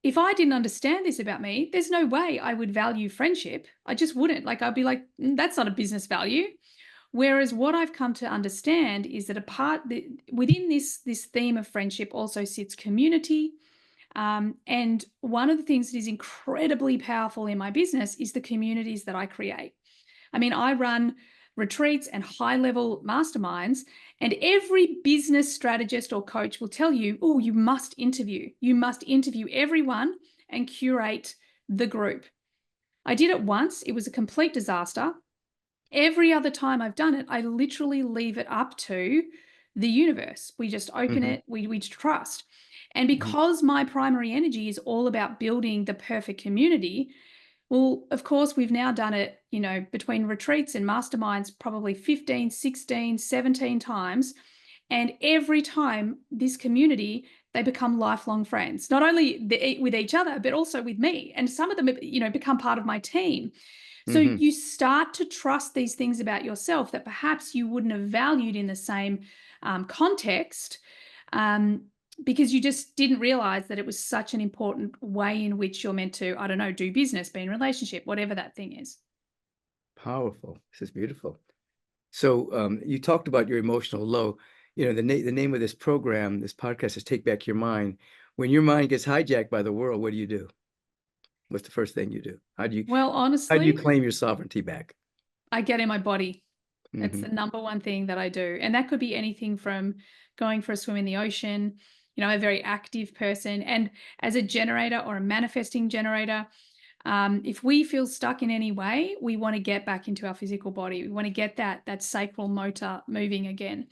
A: if I didn't understand this about me, there's no way I would value friendship. I just wouldn't. Like, I'd be like, that's not a business value." Whereas what I've come to understand is that within this theme of friendship also sits community, and one of the things that is incredibly powerful in my business is the communities that I create. I mean, I run retreats and high level masterminds, and every business strategist or coach will tell you, oh, you must interview. You must interview everyone and curate the group. I did it once, it was a complete disaster. Every other time I've done it, I literally leave it up to the universe. We just open
B: Hmm.
A: it, we trust. And
B: Hmm.
A: because my primary energy is all about building the perfect community, well, of course, we've now done it, between retreats and masterminds, probably 15, 16, 17 times. And every time this community, they become lifelong friends, not only with each other, but also with me. And some of them, become part of my team. So
B: Hmm.
A: you start to trust these things about yourself that perhaps you wouldn't have valued in the same context, um, because you just didn't realize that it was such an important way in which you're meant to, I don't know, do business, be in relationship, whatever that thing is.
B: Powerful. This is beautiful. So you talked about your emotional low. The name of this program, this podcast, is Take Back Your Mind. When your mind gets hijacked by the world, what do you do? What's the first thing you do?
A: Well,
B: How do you
A: honestly,
B: claim your sovereignty back?
A: I get in my body. That's the
B: Hmm.
A: number one thing that I do. And that could be anything from going for a swim in the ocean, a very active person. And as a generator or a manifesting generator, if we feel stuck in any way, we want to get back into our physical body. We want to get that sacral motor moving again.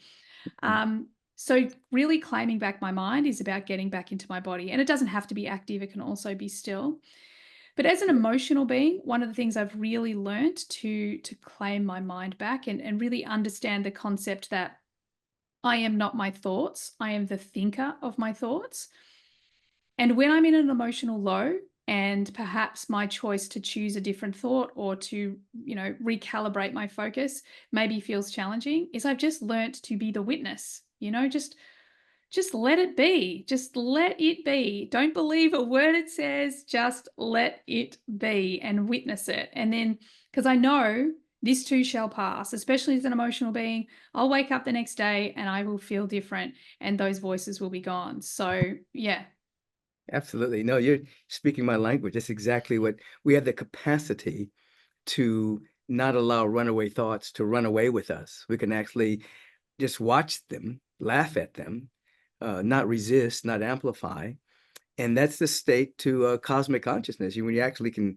A: So really claiming back my mind is about getting back into my body. And it doesn't have to be active. It can also be still. But as an emotional being, one of the things I've really learnt to claim my mind back and really understand the concept that I am not my thoughts. I am the thinker of my thoughts. And when I'm in an emotional low, and perhaps my choice to choose a different thought or to, recalibrate my focus maybe feels challenging, is I've just learnt to be the witness, just let it be. Just let it be. Don't believe a word it says. Just let it be and witness it. And then, because I know this too shall pass, especially as an emotional being. I'll wake up the next day and I will feel different and those voices will be gone. So, yeah.
B: Absolutely. No, you're speaking my language. That's exactly what we have the capacity to not allow runaway thoughts to run away with us. We can actually just watch them, laugh at them, not resist, not amplify. And that's the state to cosmic consciousness. When you actually can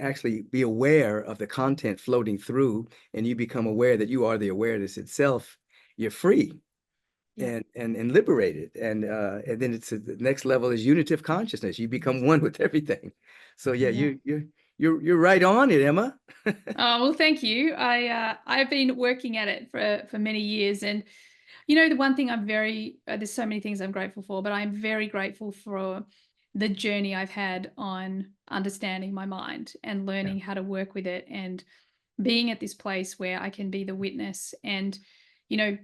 B: actually be aware of the content floating through, and you become aware that you are the awareness itself. You're free
A: Yeah.
B: and liberated, and then it's the next level is unitive consciousness. You become one with everything. So yeah,
A: Yeah.
B: you're right on it, Emma.
A: Oh, well, thank you. I've been working at it for many years, and the one thing I'm very there's so many things I'm grateful for, but I'm very grateful for the journey I've had on understanding my mind and
B: Yeah.
A: learning how to work with it and being at this place where I can be the witness. And you know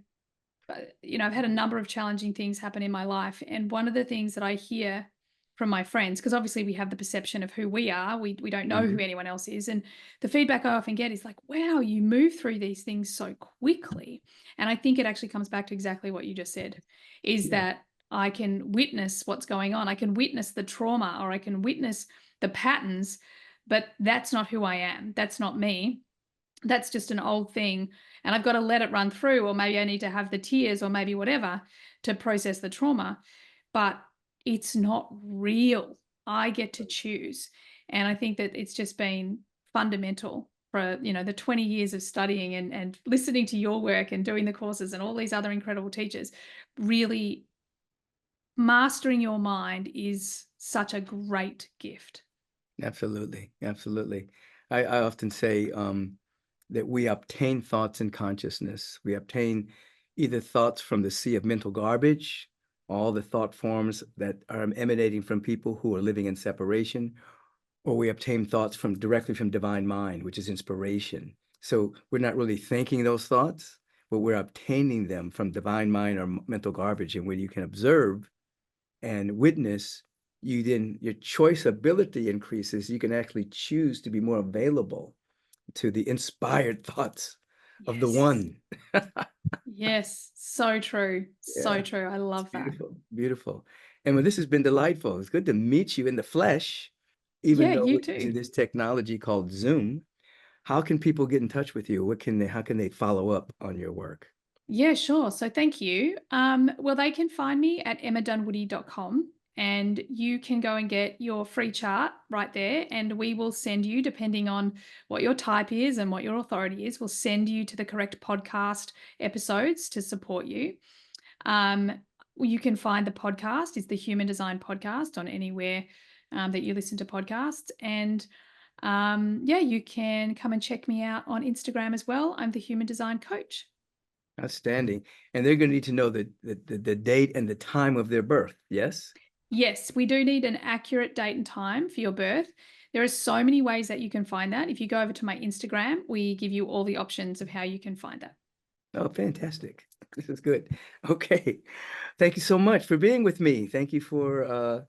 A: I've had a number of challenging things happen in my life. And one of the things that I hear from my friends, because obviously we have the perception of who we are, we don't know who
B: Mhm.
A: anyone else is. And the feedback I often get is like, wow, you move through these things so quickly. And I think it actually comes back to exactly what you just said, is
B: Yeah,
A: that I can witness what's going on. I can witness the trauma or I can witness the patterns, but that's not who I am. That's not me. That's just an old thing, and I've got to let it run through, or maybe I need to have the tears or maybe whatever to process the trauma, but it's not real. I get to choose. And I think that it's just been fundamental for, the 20 years of studying and listening to your work and doing the courses and all these other incredible teachers. Really mastering your mind is such a great gift.
B: absolutely, absolutely. I often say that we obtain thoughts in consciousness. We obtain either thoughts from the sea of mental garbage, all the thought forms that are emanating from people who are living in separation, or we obtain thoughts from directly from divine mind, which is inspiration. So we're not really thinking those thoughts, but we're obtaining them from divine mind or mental garbage. And when you can observe and witness, you then your choice ability increases. You can actually choose to be more available to the inspired thoughts of the
A: Yes.
B: one.
A: Yes. So true. So
B: Yeah,
A: true. I
B: it's
A: love that.
B: beautiful, beautiful. And well, this has been delightful. It's good to meet you in the flesh, even
A: Yeah,
B: though
A: you
B: we're using
A: too.
B: this technology called Zoom. How can people get in touch with you? How can they follow up on your work?
A: Yeah, sure. So thank you. Well, they can find me at emmadunwoody.com and you can go and get your free chart right there. And we will send you, depending on what your type is and what your authority is, we'll send you to the correct podcast episodes to support you. Um, you can find the podcast, it's the Human Design Podcast on anywhere that you listen to podcasts. And yeah, you can come and check me out on Instagram as well. I'm the Human Design Coach.
B: Outstanding. And they're going to need to know the date and the time of their birth. Yes?
A: Yes, we do need an accurate date and time for your birth. There are so many ways that you can find that. If you go over to my Instagram, we give you all the options of how you can find that.
B: Oh, fantastic. This is good. Okay. Thank you so much for being with me. Thank you for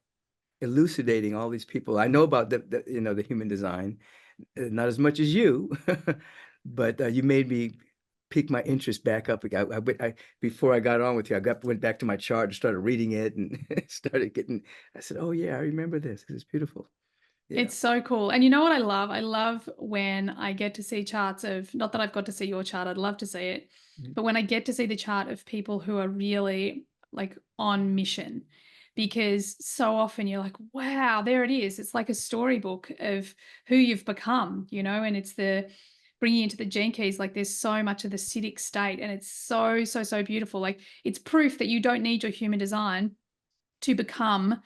B: elucidating all these people. I know about the human design, not as much as you, but you made me pique my interest back up. Before I got on with you, went back to my chart and started reading it and started getting. I said, "Oh yeah, I remember this. This is beautiful." Yeah.
A: It's so cool. And you know what I love? I love when I get to see charts of, not that I've got to see your chart, I'd love to see it,
B: Mhm.
A: but when I get to see the chart of people who are really like on mission, because so often you're like, wow, there it is. It's like a storybook of who you've become, and it's the bringing into the gene keys. Like there's so much of the Siddhic state and it's so, so, so beautiful. Like it's proof that you don't need your human design to become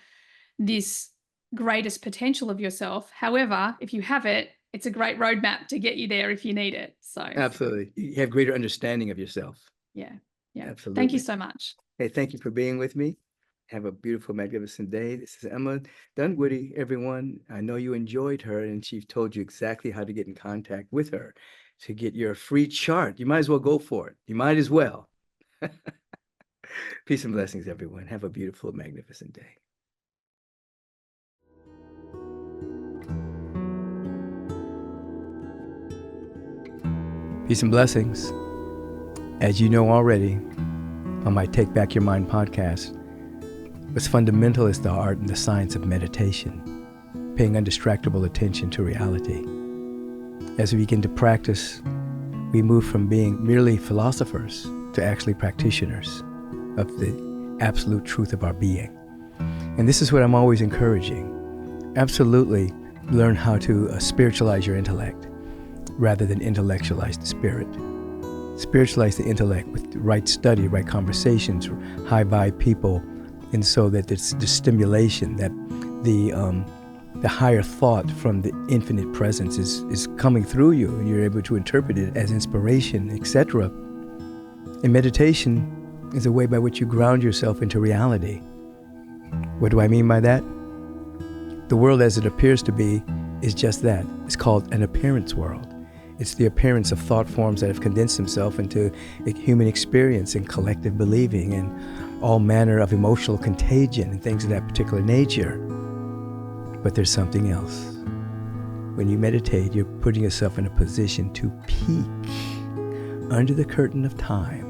A: this greatest potential of yourself. However, if you have it, it's a great roadmap to get you there if you need it. So,
B: Absolutely. You have greater understanding of yourself.
A: yeah. Yeah. Thank you
B: Absolutely.
A: so much.
B: Hey, thank you for being with me. Have a beautiful, magnificent day. This is Emma Dunwoody, everyone. I know you enjoyed her, and she told you exactly how to get in contact with her to get your free chart. You might as well go for it. You might as well. Peace and blessings, everyone. Have a beautiful, magnificent day. Peace and blessings. As you know already, on my Take Back Your Mind podcast, what's fundamental is the art and the science of meditation, paying undistractable attention to reality. As we begin to practice, we move from being merely philosophers to actually practitioners of the absolute truth of our being. And this is what I'm always encouraging. Absolutely learn how to spiritualize your intellect rather than intellectualize the spirit. Spiritualize the intellect with the right study, right conversations, high vibe people, and so that it's the stimulation, that the higher thought from the infinite presence is coming through you, and you're able to interpret it as inspiration, etc. And meditation is a way by which you ground yourself into reality. What do I mean by that? The world as it appears to be is just that. It's called an appearance world. It's the appearance of thought forms that have condensed themselves into a human experience and collective believing and all manner of emotional contagion and things of that particular nature. But there's something else. When you meditate, you're putting yourself in a position to peek under the curtain of time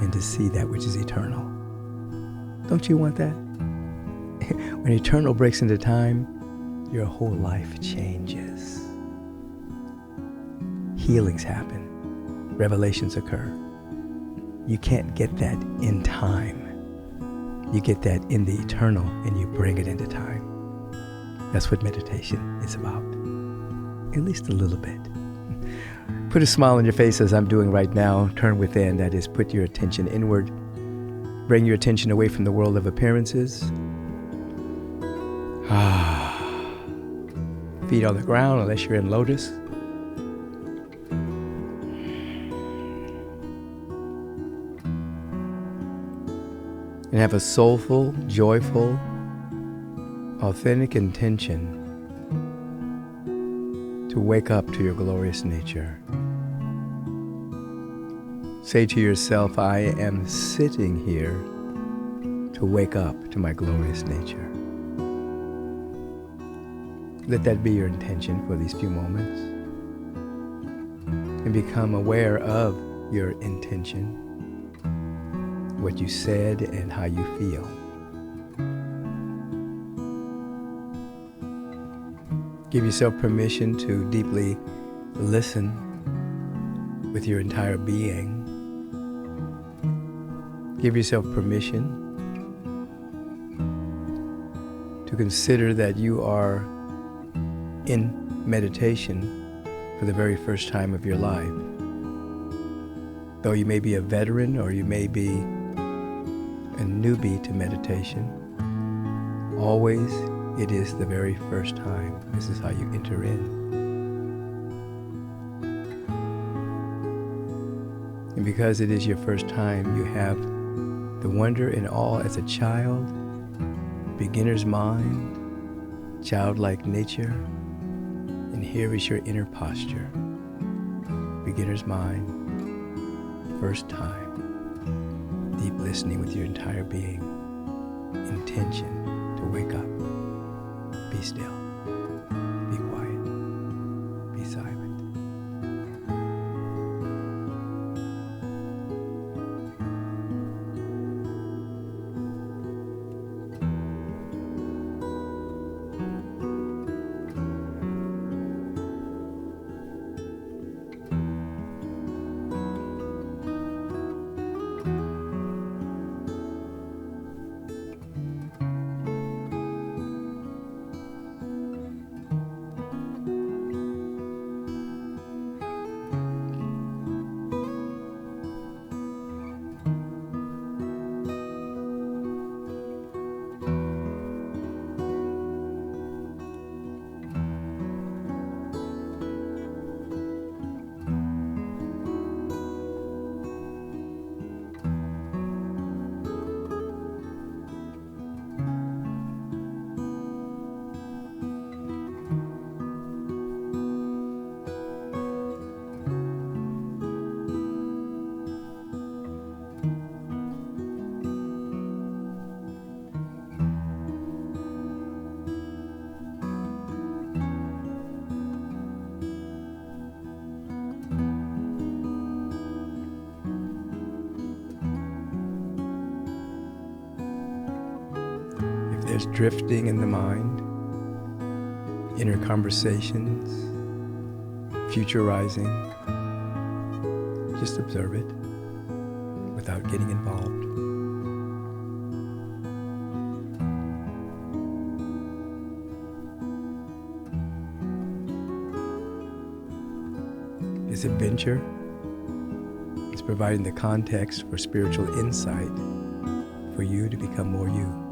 B: and to see that which is eternal. Don't you want that? When eternal breaks into time, your whole life changes. Healings happen. Revelations occur. You can't get that in time. You get that in the eternal and you bring it into time. That's what meditation is about. At least a little bit. Put a smile on your face as I'm doing right now. Turn within. That is, put your attention inward. Bring your attention away from the world of appearances. Feet on the ground unless you're in lotus. And have a soulful, joyful, authentic intention to wake up to your glorious nature. Say to yourself, I am sitting here to wake up to my glorious nature. Let that be your intention for these few moments. And become aware of your intention, what you said and how you feel. Give yourself permission to deeply listen with your entire being. Give yourself permission to consider that you are in meditation for the very first time of your life. Though you may be a veteran or you may be a newbie to meditation, always it is the very first time. This is how you enter in. And because it is your first time, you have the wonder and awe as a child, beginner's mind, childlike nature, and here is your inner posture. Beginner's mind, first time, deep listening with your entire being, intention to wake up. Be still, be quiet, be silent. There's drifting in the mind, inner conversations, futurizing. Just observe it without getting involved. This adventure is providing the context for spiritual insight for you to become more you.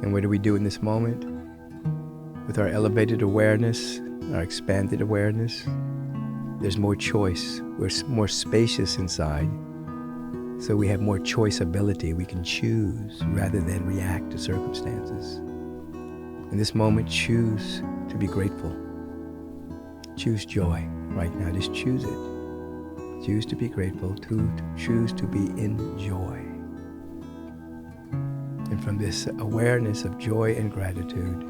B: And what do we do in this moment? With our elevated awareness, our expanded awareness, there's more choice. We're more spacious inside. So we have more choice ability. We can choose rather than react to circumstances. In this moment, choose to be grateful. Choose joy right now. Just choose it. Choose to be grateful. Choose to be in joy. And from this awareness of joy and gratitude,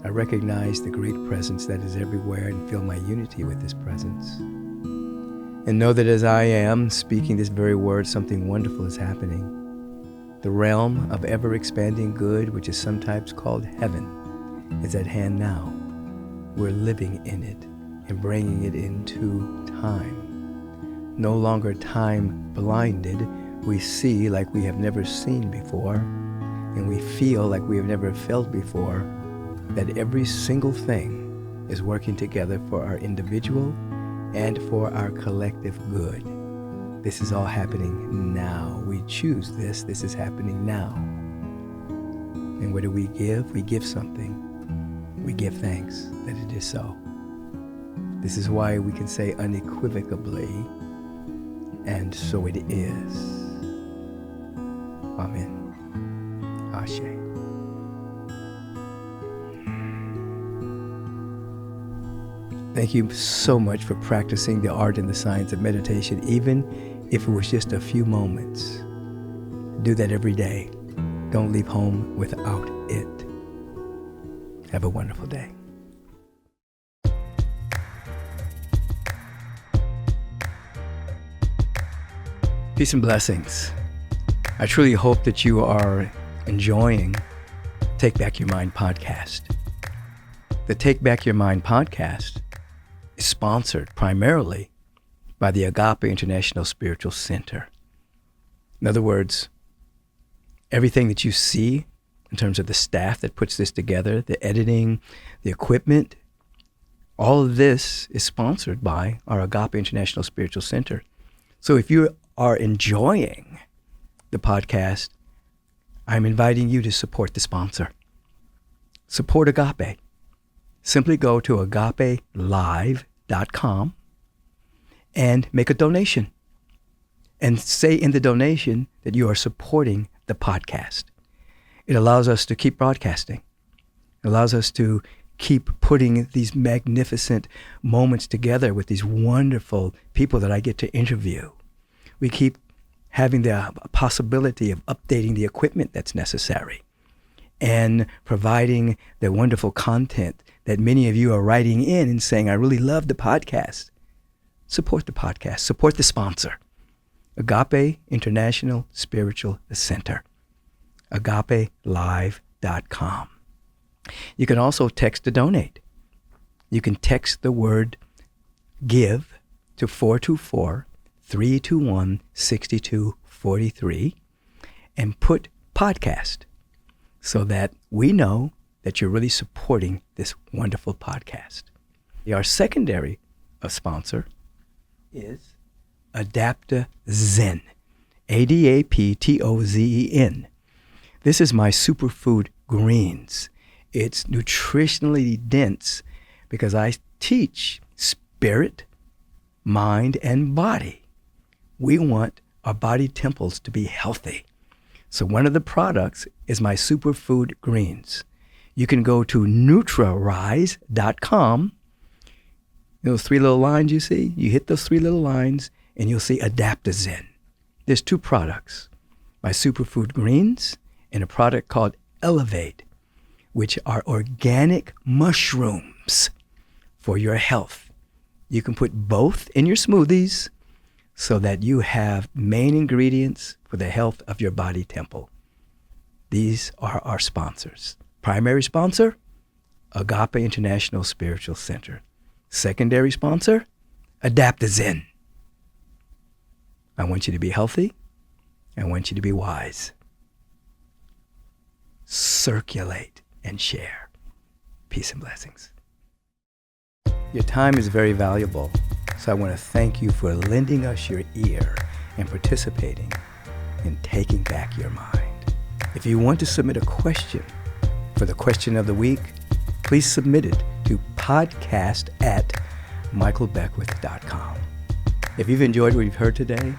B: I recognize the great presence that is everywhere and feel my unity with this presence. And know that as I am speaking this very word, something wonderful is happening. The realm of ever-expanding good, which is sometimes called heaven, is at hand now. We're living in it and bringing it into time. No longer time blinded, we see like we have never seen before, and we feel like we have never felt before, that every single thing is working together for our individual and for our collective good. This is all happening now. We choose this. This is happening now. And what do we give? We give something. We give thanks that it is so. This is why we can say unequivocally, and so it is. Amen. Ashe. Thank you so much for practicing the art and the science of meditation, even if it was just a few moments. Do that every day. Don't leave home without it. Have a wonderful day. Peace and blessings. I truly hope that you are enjoying Take Back Your Mind podcast. The Take Back Your Mind podcast is sponsored primarily by the Agape International Spiritual Center. In other words, everything that you see in terms of the staff that puts this together, the editing, the equipment, all of this is sponsored by our Agape International Spiritual Center. So if you are enjoying the podcast, I'm inviting you to support the sponsor. Support Agape. Simply go to agapelive.com and make a donation. And say in the donation that you are supporting the podcast. It allows us to keep broadcasting. It allows us to keep putting these magnificent moments together with these wonderful people that I get to interview. We keep having the possibility of updating the equipment that's necessary and providing the wonderful content that many of you are writing in and saying, I really love the podcast. Support the podcast. Support the sponsor. Agape International Spiritual Center. agapelive.com. You can also text to donate. You can text the word give to 424-321-6243 and put podcast so that we know that you're really supporting this wonderful podcast. Our secondary sponsor is Adaptozen, Adaptozen. This is my superfood greens. It's nutritionally dense because I teach spirit, mind, and body. We want our body temples to be healthy. So one of the products is my superfood greens. You can go to NutraRise.com. Those 3 little lines you see, you hit those 3 little lines and you'll see Adaptogen. There's 2 products, my superfood greens and a product called Elevate, which are organic mushrooms for your health. You can put both in your smoothies so that you have main ingredients for the health of your body temple. These are our sponsors. Primary sponsor, Agape International Spiritual Center. Secondary sponsor, Adaptogen. I want you to be healthy. I want you to be wise. Circulate and share. Peace and blessings. Your time is very valuable, so I want to thank you for lending us your ear and participating in taking back your mind. If you want to submit a question for the question of the week, please submit it to podcast@michaelbeckwith.com. If you've enjoyed what you've heard today,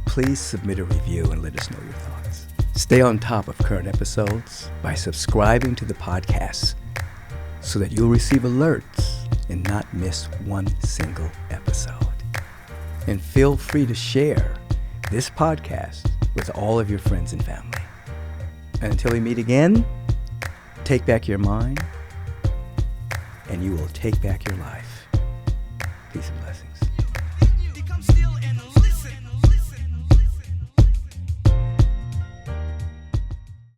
B: please submit a review and let us know your thoughts. Stay on top of current episodes by subscribing to the podcast so that you'll receive alerts and not miss one single episode. And feel free to share this podcast with all of your friends and family. And until we meet again, take back your mind and you will take back your life. Peace and blessings.